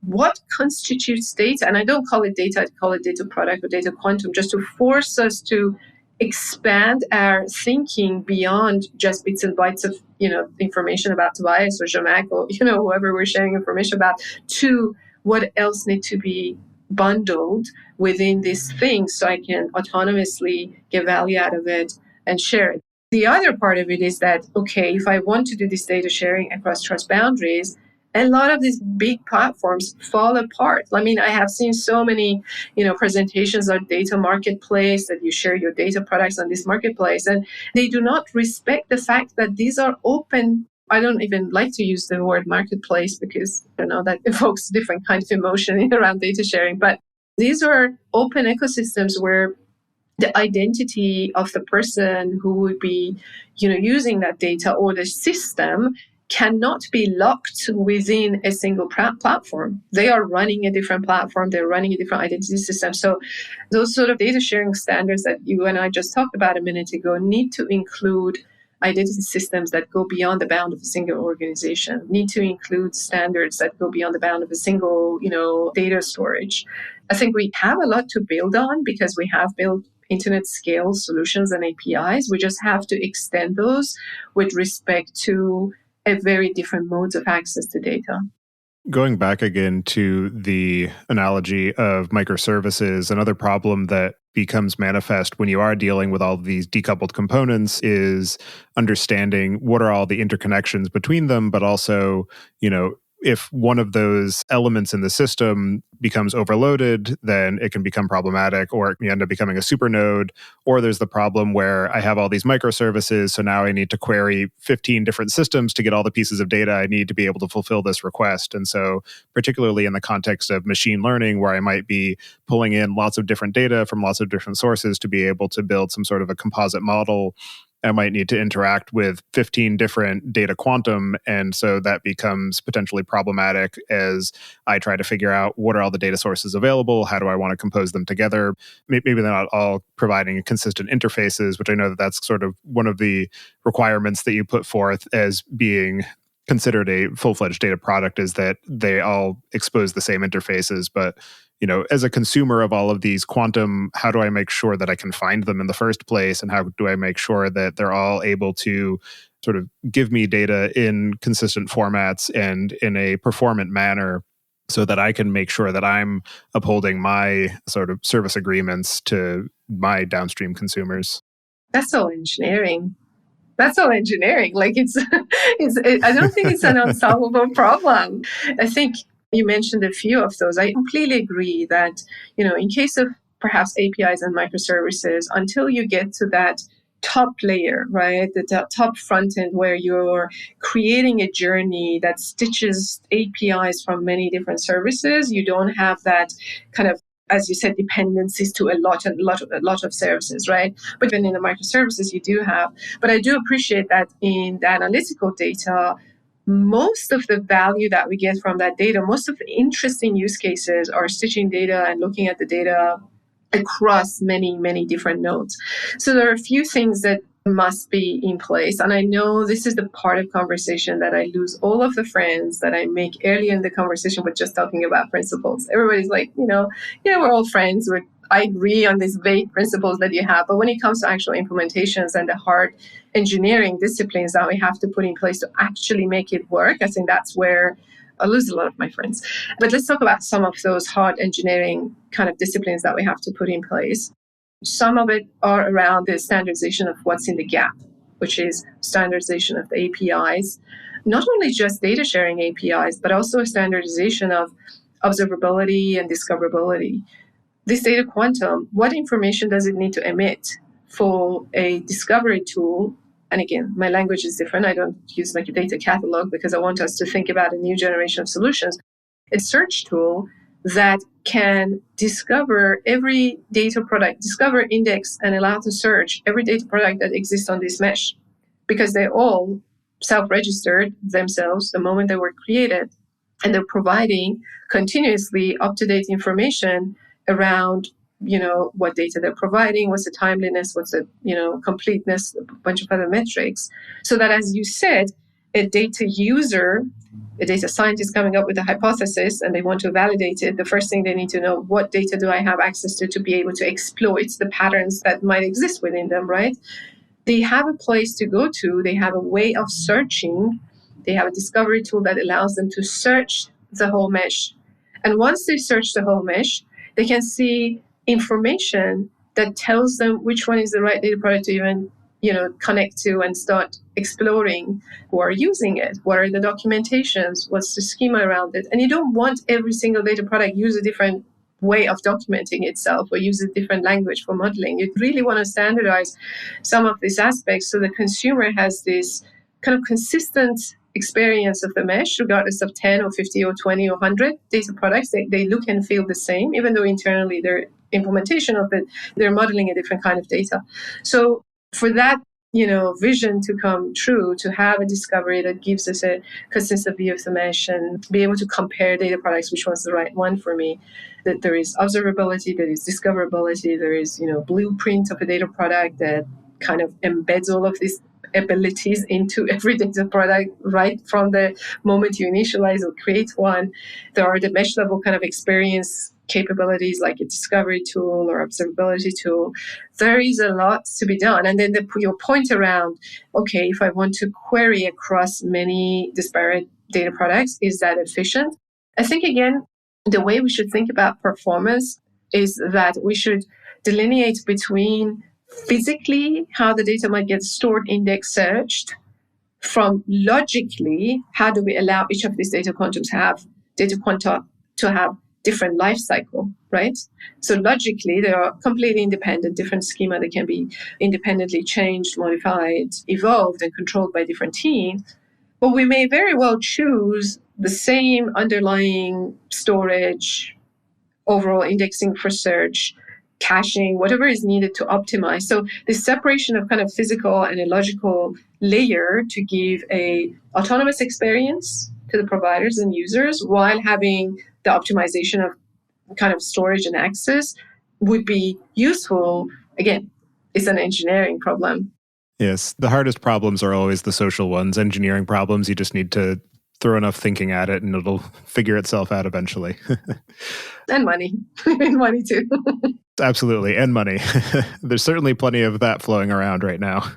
Speaker 2: what constitutes data? And I don't call it data, I call it data product or data quantum, just to force us to expand our thinking beyond just bits and bytes of information about Tobias or Zhamak or whoever we're sharing information about, to what else needs to be bundled within this thing so I can autonomously get value out of it and share it. The other part of it is that, okay, if I want to do this data sharing across trust boundaries, a lot of these big platforms fall apart. I mean, I have seen so many, presentations on data marketplace that you share your data products on this marketplace, and they do not respect the fact that these are open. I don't even like to use the word marketplace because that evokes different kind of emotion around data sharing. But these are open ecosystems where the identity of the person who would be, using that data or the system cannot be locked within a single platform. They are running a different platform. They're running a different identity system. So those sort of data sharing standards that you and I just talked about a minute ago need to include identity systems that go beyond the bound of a single organization, need to include standards that go beyond the bound of a single, data storage. I think we have a lot to build on because we have built internet scale solutions and APIs. We just have to extend those with respect to a very different modes of access to data.
Speaker 3: Going back again to the analogy of microservices, another problem that becomes manifest when you are dealing with all of these decoupled components is understanding what are all the interconnections between them, but also, if one of those elements in the system becomes overloaded, then it can become problematic, or you end up becoming a supernode. Or there's the problem where I have all these microservices, so now I need to query 15 different systems to get all the pieces of data I need to be able to fulfill this request. And so, particularly in the context of machine learning, where I might be pulling in lots of different data from lots of different sources to be able to build some sort of a composite model, I might need to interact with 15 different data quantum. And so that becomes potentially problematic as I try to figure out what are all the data sources available, how do I want to compose them together. Maybe they're not all providing consistent interfaces, which I know that that's sort of one of the requirements that you put forth as being considered a full-fledged data product, is that they all expose the same interfaces. But as a consumer of all of these quantum, how do I make sure that I can find them in the first place? And how do I make sure that they're all able to sort of give me data in consistent formats and in a performant manner so that I can make sure that I'm upholding my sort of service agreements to my downstream consumers?
Speaker 2: That's all engineering. Like I don't think it's an unsolvable problem. I think you mentioned a few of those. I completely agree that, in case of perhaps APIs and microservices, until you get to that top layer, right, the top front end where you're creating a journey that stitches APIs from many different services, you don't have that kind of as you said, dependencies to a lot of services, right? But even in the microservices, you do have. But I do appreciate that in the analytical data, most of the value that we get from that data, most of the interesting use cases are stitching data and looking at the data across many, many different nodes. So there are a few things that must be in place. And I know this is the part of conversation that I lose all of the friends that I make early in the conversation with just talking about principles. Everybody's like, yeah, we're all friends. I agree on these vague principles that you have. But when it comes to actual implementations and the hard engineering disciplines that we have to put in place to actually make it work, I think that's where I lose a lot of my friends. But let's talk about some of those hard engineering kind of disciplines that we have to put in place. Some of it are around the standardization of what's in the gap, which is standardization of the APIs, not only just data sharing APIs, but also a standardization of observability and discoverability. This data quantum, what information does it need to emit for a discovery tool? And again, my language is different. I don't use like a data catalog because I want us to think about a new generation of solutions. A search tool that can discover every data product, discover, index, and allow to search every data product that exists on this mesh, because they all self-registered themselves the moment they were created, and they're providing continuously up-to-date information around what data they're providing, what's the timeliness, what's the completeness, a bunch of other metrics, so that, as you said, a data user, a data scientist coming up with a hypothesis and they want to validate it, the first thing they need to know, what data do I have access to be able to exploit the patterns that might exist within them, right? They have a place to go to, they have a way of searching, they have a discovery tool that allows them to search the whole mesh. And once they search the whole mesh, they can see information that tells them which one is the right data product to even connect to and start exploring. Who are using it? What are the documentations? What's the schema around it? And you don't want every single data product use a different way of documenting itself or use a different language for modeling. You really want to standardize some of these aspects so the consumer has this kind of consistent experience of the mesh, regardless of 10 or 50 or 20 or 100 data products. They look and feel the same, even though internally their implementation of it, they're modeling a different kind of data. So for that, vision to come true, to have a discovery that gives us a consistent view of the mesh and be able to compare data products, which one's the right one for me, that there is observability, there is discoverability, there is, blueprint of a data product that kind of embeds all of these abilities into every data product right from the moment you initialize or create one. There are the mesh level kind of experience capabilities like a discovery tool or observability tool. There is a lot to be done. And then your point around, okay, if I want to query across many disparate data products, is that efficient? I think, again, the way we should think about performance is that we should delineate between physically how the data might get stored, indexed, searched, from logically how do we allow each of these data quanta to have different life cycle, right? So logically, they are completely independent, different schema that can be independently changed, modified, evolved, and controlled by different teams. But we may very well choose the same underlying storage, overall indexing for search, caching, whatever is needed to optimize. So this separation of kind of physical and a logical layer to give a autonomous experience to the providers and users while having the optimization of kind of storage and access would be useful. Again, it's an engineering problem.
Speaker 3: Yes, the hardest problems are always the social ones. Engineering problems, you just need to throw enough thinking at it and it'll figure itself out eventually.
Speaker 2: And money. Money too.
Speaker 3: Absolutely. And money. There's certainly plenty of that flowing around right now.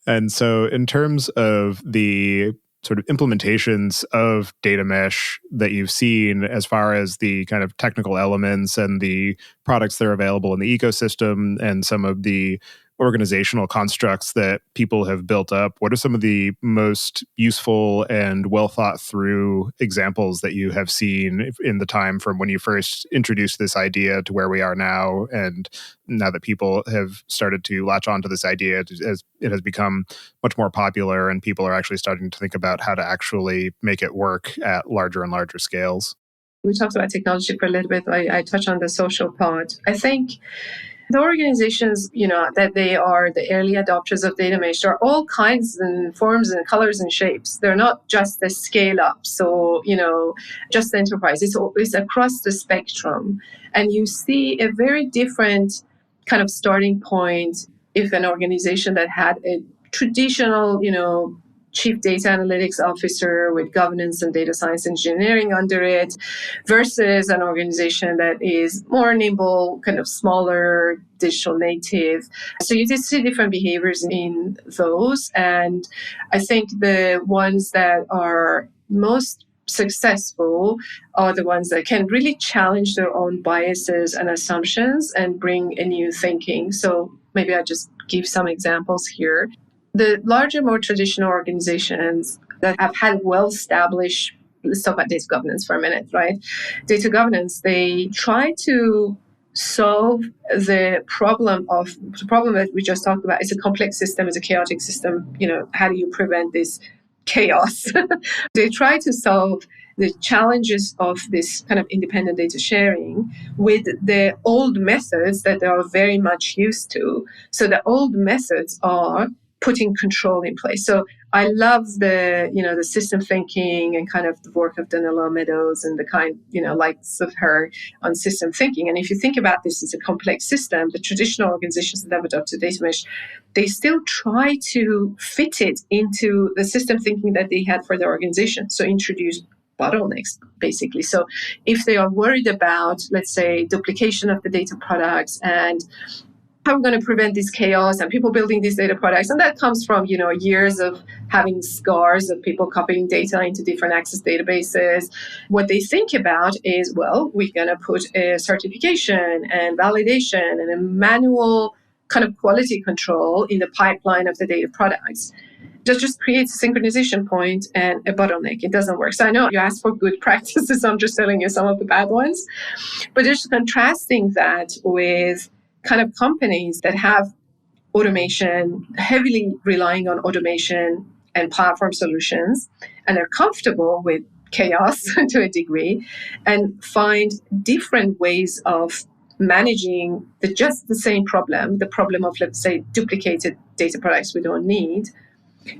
Speaker 3: And so in terms of the sort of implementations of data mesh that you've seen as far as the kind of technical elements and the products that are available in the ecosystem and some of the organizational constructs that people have built up, what are some of the most useful and well thought through examples that you have seen in the time from when you first introduced this idea to where we are now, and now that people have started to latch onto this idea as it has become much more popular and people are actually starting to think about how to actually make it work at larger and larger scales?
Speaker 2: We talked about technology for a little bit. I touched on the social part. I think the organizations, that they are the early adopters of data mesh are all kinds and forms and colors and shapes. They're not just the scale up. So, just the enterprise. It's across the spectrum. And you see a very different kind of starting point if an organization that had a traditional, chief data analytics officer with governance and data science engineering under it versus an organization that is more nimble, kind of smaller, digital native. So you just see different behaviors in those. And I think the ones that are most successful are the ones that can really challenge their own biases and assumptions and bring a new thinking. So maybe I just give some examples here. The larger, more traditional organizations that have had well-established, let's talk about data governance for a minute, right? Data governance, they try to solve the problem that we just talked about. It's a complex system, it's a chaotic system. How do you prevent this chaos? They try to solve the challenges of this kind of independent data sharing with the old methods that they are very much used to. So the old methods are putting control in place. So I love the system thinking and kind of the work of Danilo Meadows and the kind, likes of her on system thinking. And if you think about this as a complex system, the traditional organizations that have adopted data mesh, they still try to fit it into the system thinking that they had for their organization. So introduce bottlenecks, basically. So if they are worried about, let's say, duplication of the data products and how we're going to prevent this chaos and people building these data products. And that comes from, years of having scars of people copying data into different access databases. What they think about is, well, we're going to put a certification and validation and a manual kind of quality control in the pipeline of the data products. That just creates a synchronization point and a bottleneck. It doesn't work. So I know you asked for good practices. I'm just telling you some of the bad ones. But just contrasting that with kind of companies that have automation, heavily relying on automation and platform solutions, and they're comfortable with chaos to a degree, and find different ways of managing just the same problem, the problem of, let's say, duplicated data products we don't need.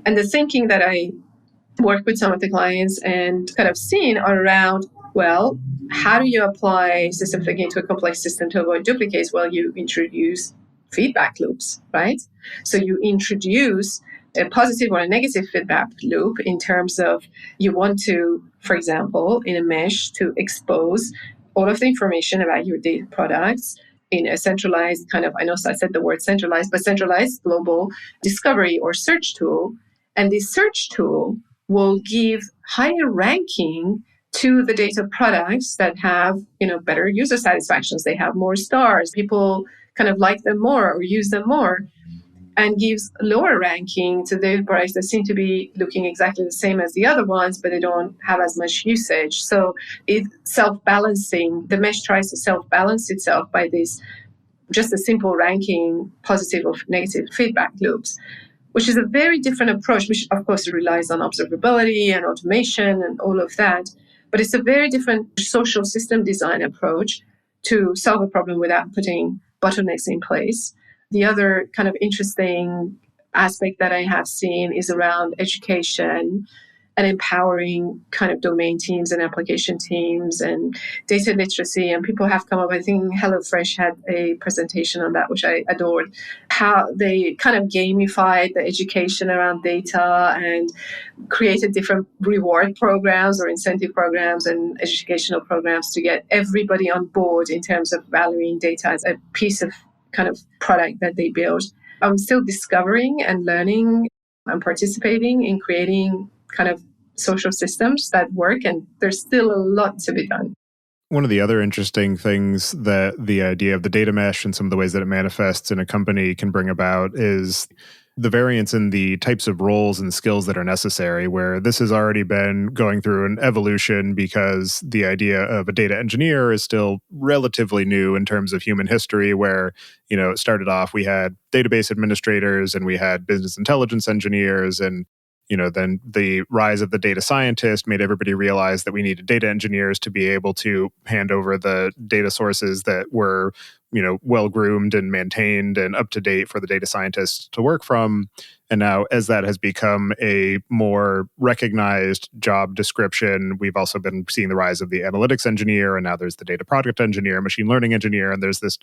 Speaker 2: And the thinking that I work with some of the clients and kind of seen are around, well, how do you apply system thinking to a complex system to avoid duplicates? Well, you introduce feedback loops, right? So you introduce a positive or a negative feedback loop in terms of you want to, for example, in a mesh to expose all of the information about your data products in a centralized kind of, I know I said the word centralized, but centralized global discovery or search tool. And this search tool will give higher ranking to the data products that have, better user satisfactions. They have more stars. People kind of like them more or use them more, and gives lower ranking to the products that seem to be looking exactly the same as the other ones, but they don't have as much usage. So it's self-balancing. The mesh tries to self-balance itself by this just a simple ranking, positive or negative feedback loops, which is a very different approach, which of course relies on observability and automation and all of that. But it's a very different social system design approach to solve a problem without putting bottlenecks in place. The other kind of interesting aspect that I have seen is around education and empowering kind of domain teams and application teams and data literacy. And people have come up, I think HelloFresh had a presentation on that, which I adored, how they kind of gamified the education around data and created different reward programs or incentive programs and educational programs to get everybody on board in terms of valuing data as a piece of kind of product that they build. I'm still discovering and learning and participating in creating kind of social systems that work, and there's still a lot to be done.
Speaker 3: One of the other interesting things that the idea of the data mesh and some of the ways that it manifests in a company can bring about is the variance in the types of roles and skills that are necessary, where this has already been going through an evolution because the idea of a data engineer is still relatively new in terms of human history, where, it started off, we had database administrators and we had business intelligence engineers, and then the rise of the data scientist made everybody realize that we needed data engineers to be able to hand over the data sources that were well groomed and maintained and up to date for the data scientists to work from. And now, as that has become a more recognized job description, we've also been seeing the rise of the analytics engineer, and now there's the data product engineer, machine learning engineer, and there's this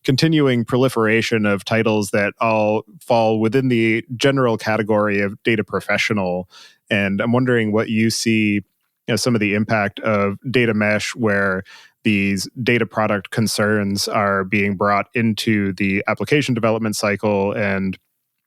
Speaker 3: continuing proliferation of titles that all fall within the general category of data professional. And I'm wondering what you see some of the impact of data mesh, where these data product concerns are being brought into the application development cycle and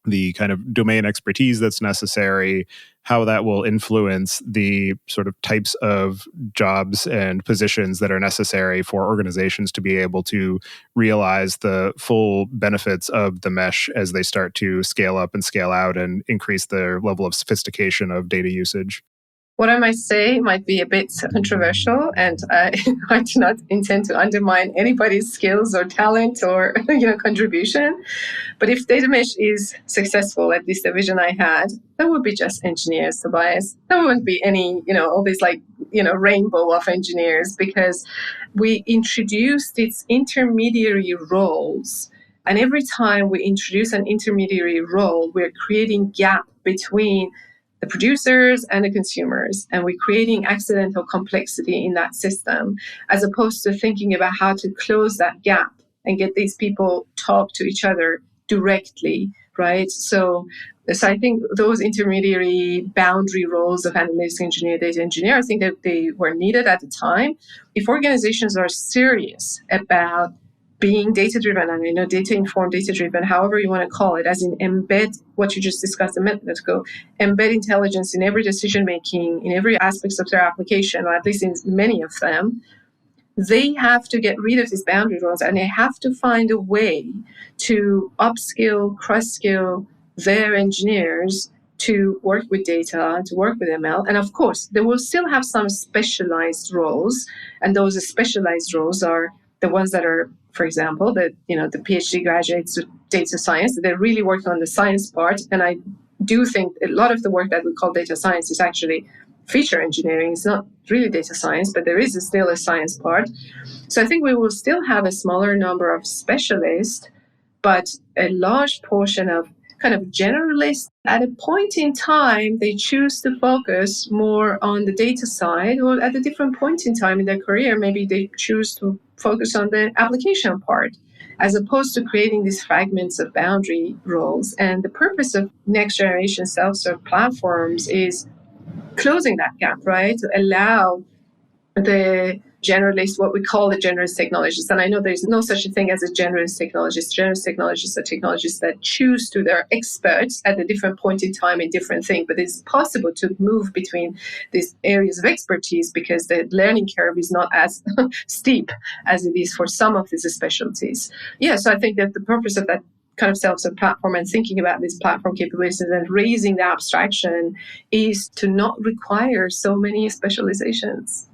Speaker 3: the kind of domain expertise that's necessary, how that will influence the sort of types of jobs and positions that are necessary for organizations to be able to realize the full benefits of the mesh as they start to scale up and scale out and increase their level of sophistication of data usage.
Speaker 2: What I might say might be a bit controversial, and I do not intend to undermine anybody's skills or talent or contribution. But if data mesh is successful, at least the vision I had, there would be just engineers, Tobias. There wouldn't be any, all these rainbow of engineers, because we introduced its intermediary roles. And every time we introduce an intermediary role, we're creating gap between the producers and the consumers, and we're creating accidental complexity in that system, as opposed to thinking about how to close that gap and get these people talk to each other directly, right? So I think those intermediary boundary roles of analytics engineer, data engineer, I think that they were needed at the time. If organizations are serious about being data-driven, and data-informed, data-driven, however you want to call it, as in embed what you just discussed a minute ago, embed intelligence in every decision-making, in every aspect of their application, or at least in many of them, they have to get rid of these boundary roles, and they have to find a way to upskill, cross-skill their engineers to work with data, to work with ML. And of course, they will still have some specialized roles, and those specialized roles are the ones that are, for example, the PhD graduates of data science. They're really working on the science part, and I do think a lot of the work that we call data science is actually feature engineering. It's not really data science, but there is still a science part. So I think we will still have a smaller number of specialists, but a large portion of kind of generalists. At a point in time, they choose to focus more on the data side, or at a different point in time in their career, maybe they choose to focus on the application part, as opposed to creating these fragments of boundary roles. And the purpose of next generation self-serve platforms is closing that gap, right? To allow the generalist, what we call the generalist technologists. And I know there's no such a thing as a generalist technologist. Generalist technologists are technologists that choose to, they're experts at a different point in time in different things, but it's possible to move between these areas of expertise because the learning curve is not as steep as it is for some of these specialties. Yeah, so I think that the purpose of that kind of self-serve platform and thinking about these platform capabilities and raising the abstraction is to not require so many specializations.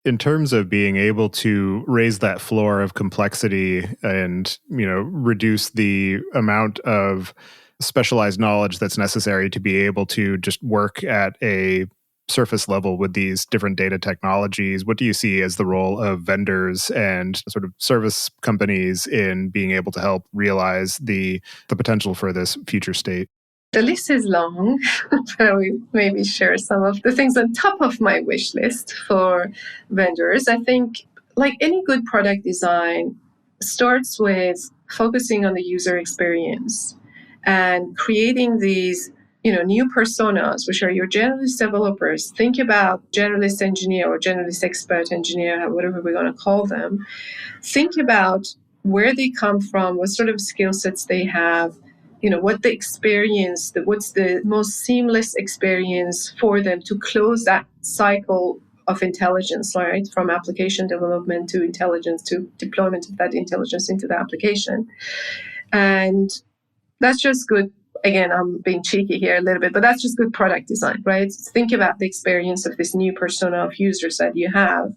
Speaker 3: In terms of being able to raise that floor of complexity and, reduce the amount of specialized knowledge that's necessary to be able to just work at a surface level with these different data technologies, what do you see as the role of vendors and sort of service companies in being able to help realize the potential for this future state?
Speaker 2: The list is long, but I will maybe share some of the things on top of my wish list for vendors. I think, like any good product design, starts with focusing on the user experience and creating these new personas, which are your generalist developers. Think about generalist engineer or generalist expert engineer, whatever we're going to call them. Think about where they come from, what sort of skill sets they have, what the experience, what's the most seamless experience for them to close that cycle of intelligence, right? From application development to intelligence to deployment of that intelligence into the application. And that's just good. Again, I'm being cheeky here a little bit, but that's just good product design, right? Think about the experience of this new persona of users that you have,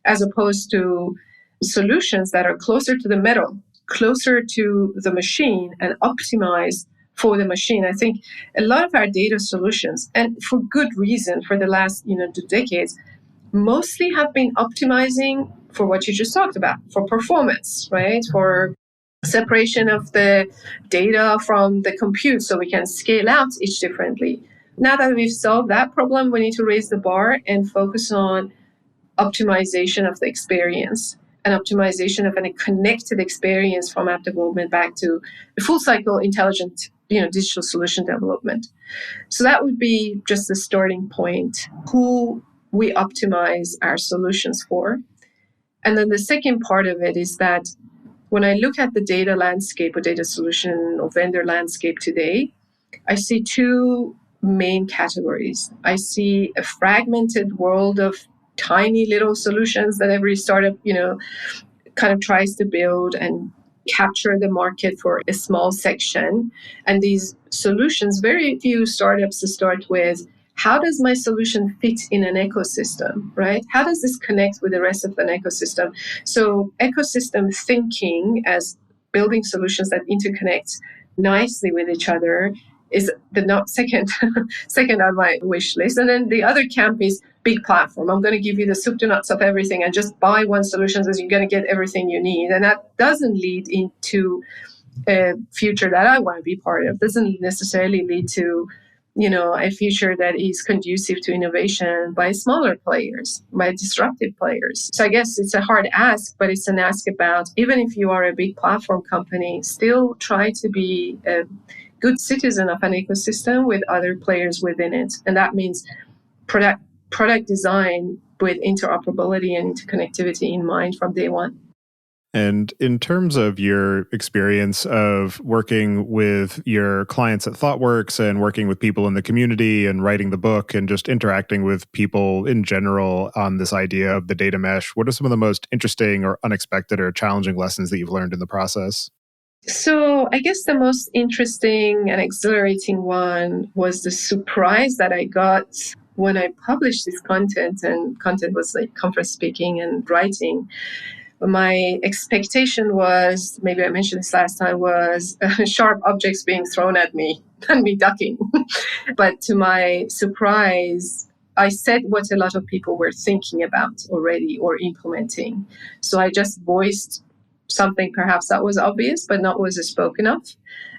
Speaker 2: as opposed to solutions that are closer to the middle, closer to the machine, and optimized for the machine. I think a lot of our data solutions, and for good reason, for the last 2 decades, mostly have been optimizing for what you just talked about, for performance, right? For separation of the data from the compute so we can scale out each differently. Now that we've solved that problem, we need to raise the bar and focus on optimization of the experience and optimization of a connected experience from app development back to the full cycle intelligent digital solution development. So that would be just the starting point, who we optimize our solutions for. And then the second part of it is that when I look at the data landscape or data solution or vendor landscape today, I see two main categories. I see a fragmented world of tiny little solutions that every startup, kind of tries to build and capture the market for a small section. And these solutions, very few startups to start with, how does my solution fit in an ecosystem, right? How does this connect with the rest of an ecosystem? So ecosystem thinking as building solutions that interconnect nicely with each other is the second on my wish list. And then the other camp is big platform. I'm going to give you the soup to nuts of everything and just buy one solution so you're going to get everything you need. And that doesn't lead into a future that I want to be part of. Doesn't necessarily lead to a future that is conducive to innovation by smaller players, by disruptive players. So I guess it's a hard ask, but it's an ask about, even if you are a big platform company, still try to be a good citizen of an ecosystem with other players within it. And that means product design with interoperability and interconnectivity in mind from day one.
Speaker 3: And in terms of your experience of working with your clients at ThoughtWorks and working with people in the community and writing the book and just interacting with people in general on this idea of the data mesh, what are some of the most interesting or unexpected or challenging lessons that you've learned in the process?
Speaker 2: So I guess the most interesting and exhilarating one was the surprise that I got when I published this content, and content was like conference speaking and writing. My expectation was, maybe I mentioned this last time, was sharp objects being thrown at me and me ducking. But to my surprise, I said what a lot of people were thinking about already or implementing. So I just voiced something perhaps that was obvious, but not was spoken of.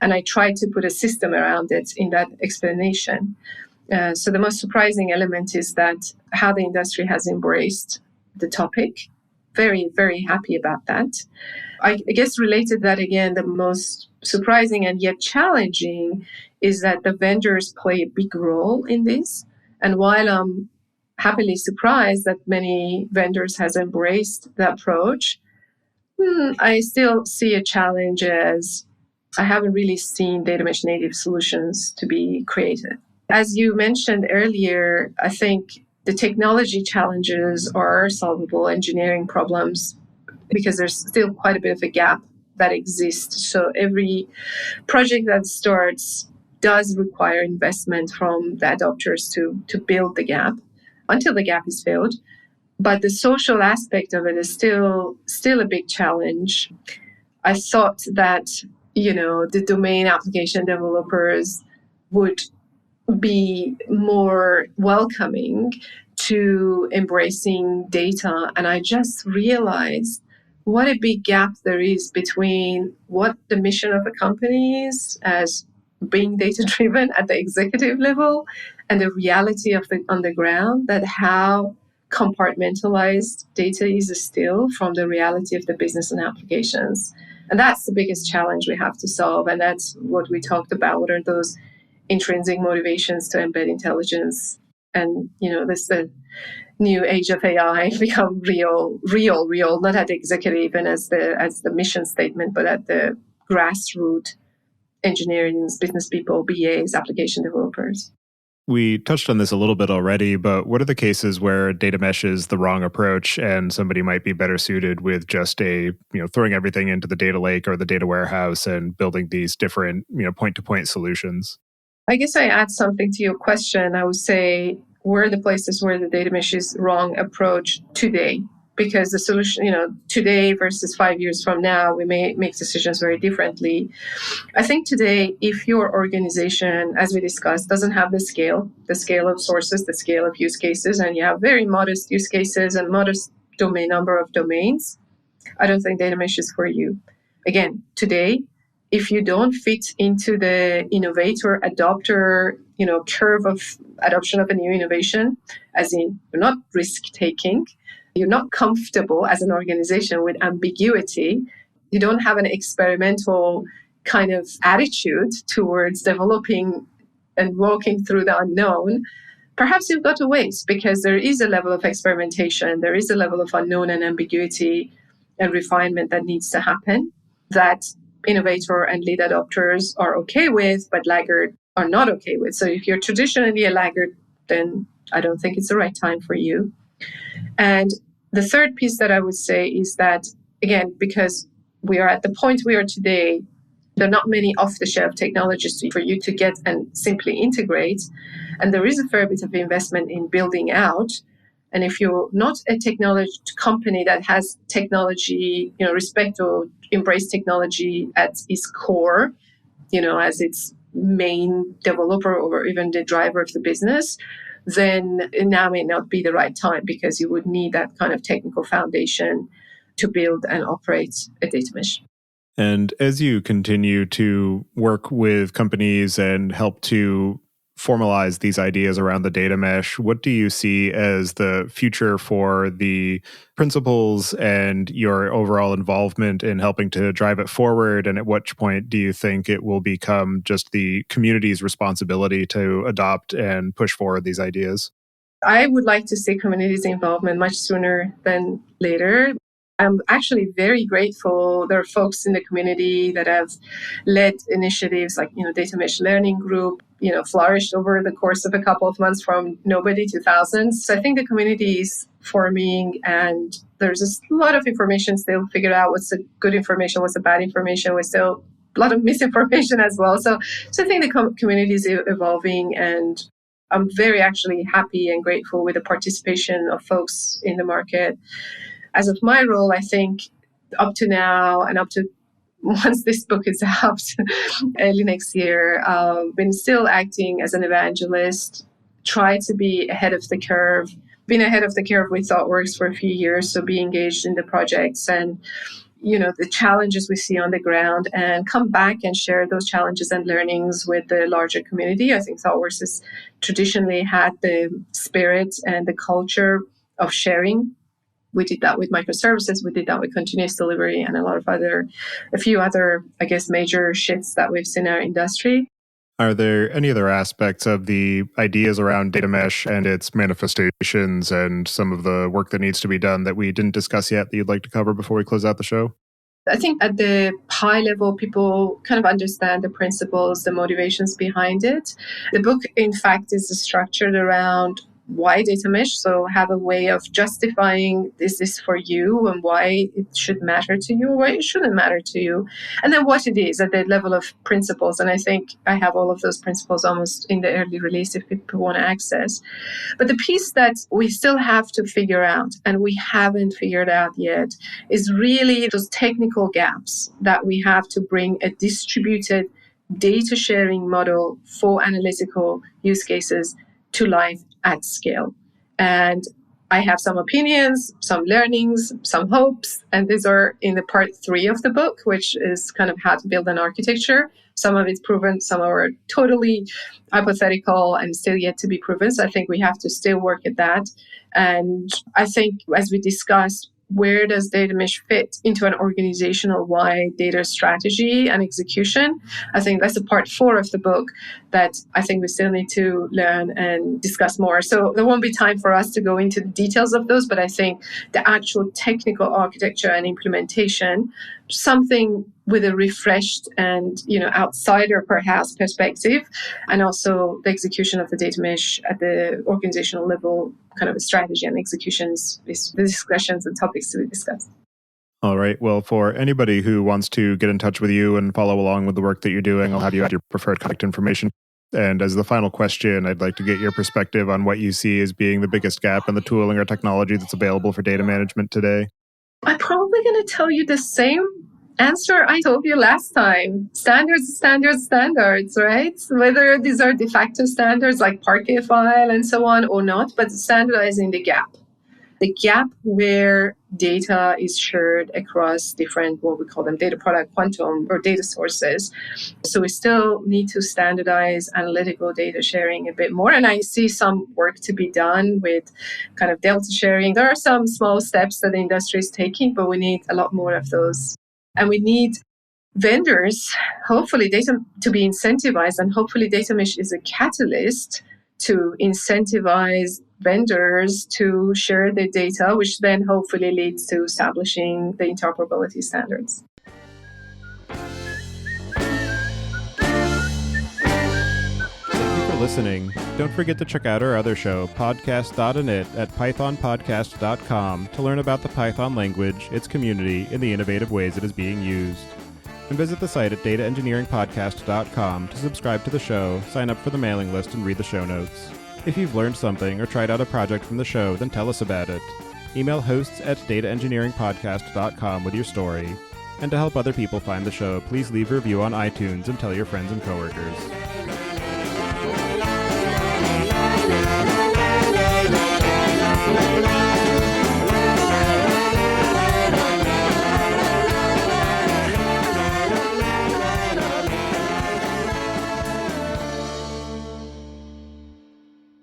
Speaker 2: And I tried to put a system around it in that explanation. So the most surprising element is that how the industry has embraced the topic. Very, very happy about that. I guess related that again, the most surprising and yet challenging is that the vendors play a big role in this. And while I'm happily surprised that many vendors has embraced the approach, I still see a challenge as I haven't really seen data mesh native solutions to be created. As you mentioned earlier, I think the technology challenges are solvable engineering problems because there's still quite a bit of a gap that exists. So every project that starts does require investment from the adopters to build the gap until the gap is filled. But the social aspect of it is still a big challenge. I thought that, the domain application developers would be more welcoming to embracing data. And I just realized what a big gap there is between what the mission of a company is as being data-driven at the executive level and the reality of the on the ground, that how compartmentalized data is still from the reality of the business and applications. And that's the biggest challenge we have to solve. And that's what we talked about. What are those intrinsic motivations to embed intelligence? And, this the new age of AI become real, not at the executive and as the mission statement, but at the grassroots engineering, business people, BAs, application developers.
Speaker 3: We touched on this a little bit already, but what are the cases where data mesh is the wrong approach and somebody might be better suited with just throwing everything into the data lake or the data warehouse and building these different, point-to-point solutions?
Speaker 2: I guess I add something to your question. I would say, where are the places where the data mesh is wrong approach today? because the solution, today versus 5 years from now, we may make decisions very differently. I think today, if your organization, as we discussed, doesn't have the scale of sources, the scale of use cases, and you have very modest use cases and modest number of domains, I don't think data mesh is for you. Again, today, if you don't fit into the innovator adopter, curve of adoption of a new innovation, as in you're not risk taking, you're not comfortable as an organization with ambiguity, you don't have an experimental kind of attitude towards developing and walking through the unknown, perhaps you've got to wait, because there is a level of experimentation, there is a level of unknown and ambiguity and refinement that needs to happen that innovator and lead adopters are okay with, but laggard are not okay with. So if you're traditionally a laggard, then I don't think it's the right time for you. And the third piece that I would say is that, again, because we are at the point we are today, there are not many off-the-shelf technologies for you to get and simply integrate. And there is a fair bit of investment in building out. And if you're not a technology company that has technology, respect or embrace technology at its core, as its main developer or even the driver of the business, then now may not be the right time, because you would need that kind of technical foundation to build and operate a data mesh.
Speaker 3: And as you continue to work with companies and help to formalize these ideas around the data mesh, what do you see as the future for the principles and your overall involvement in helping to drive it forward? And at which point do you think it will become just the community's responsibility to adopt and push forward these ideas?
Speaker 2: I would like to see community's involvement much sooner than later. I'm actually very grateful. There are folks in the community that have led initiatives like, Data Mesh Learning Group, flourished over the course of a couple of months from nobody to thousands. So I think the community is forming, and there's a lot of information still figured out. What's the good information? What's the bad information? We're still a lot of misinformation as well. So I think the community is evolving, and I'm very actually happy and grateful with the participation of folks in the market. As of my role, I think up to now and up to once this book is out early next year, been still acting as an evangelist, try to be ahead of the curve, been ahead of the curve with ThoughtWorks for a few years, so be engaged in the projects and the challenges we see on the ground, and come back and share those challenges and learnings with the larger community. I think ThoughtWorks has traditionally had the spirit and the culture of sharing. We did that with microservices. We did that with continuous delivery and a few other, I guess, major shifts that we've seen in our industry.
Speaker 3: Are there any other aspects of the ideas around data mesh and its manifestations and some of the work that needs to be done that we didn't discuss yet that you'd like to cover before we close out the show?
Speaker 2: I think at the high level, people kind of understand the principles, the motivations behind it. The book, in fact, is structured around why data mesh, so have a way of justifying this is for you and why it should matter to you, why it shouldn't matter to you, and then what it is at the level of principles. And I think I have all of those principles almost in the early release if people want to access. But the piece that we still have to figure out, and we haven't figured out yet, is really those technical gaps that we have to bring a distributed data sharing model for analytical use cases to life at scale. And I have some opinions, some learnings, some hopes, and these are in the part 3 of the book, which is kind of how to build an architecture. Some of it's proven, some are totally hypothetical and still yet to be proven. So I think we have to still work at that. And I think, as we discussed, where does data mesh fit into an organizational-wide data strategy and execution? I think that's a part 4 of the book that I think we still need to learn and discuss more. So there won't be time for us to go into the details of those, but I think the actual technical architecture and implementation, something with a refreshed and outsider perhaps perspective, and also the execution of the data mesh at the organizational level, kind of a strategy and executions is the discussions and topics to be discussed.
Speaker 3: All right. Well, for anybody who wants to get in touch with you and follow along with the work that you're doing, I'll have you add your preferred contact information. And as the final question, I'd like to get your perspective on what you see as being the biggest gap in the tooling or technology that's available for data management today.
Speaker 2: I'm probably going to tell you the same answer I told you last time. Standards, right? Whether these are de facto standards like Parquet file and so on or not, but standardizing the gap. The gap where data is shared across different, what we call them, data product quantum or data sources. So we still need to standardize analytical data sharing a bit more. And I see some work to be done with kind of delta sharing. There are some small steps that the industry is taking, but we need a lot more of those. And we need vendors, hopefully data to be incentivized, and hopefully data mesh is a catalyst to incentivize vendors to share their data, which then hopefully leads to establishing the interoperability standards.
Speaker 1: Thank you for listening. Don't forget to check out our other show, podcast.init, at pythonpodcast.com to learn about the Python language, its community, and the innovative ways it is being used. And visit the site at dataengineeringpodcast.com to subscribe to the show, sign up for the mailing list, and read the show notes. If you've learned something or tried out a project from the show, then tell us about it. Email hosts at dataengineeringpodcast.com with your story. And to help other people find the show, please leave a review on iTunes and tell your friends and coworkers.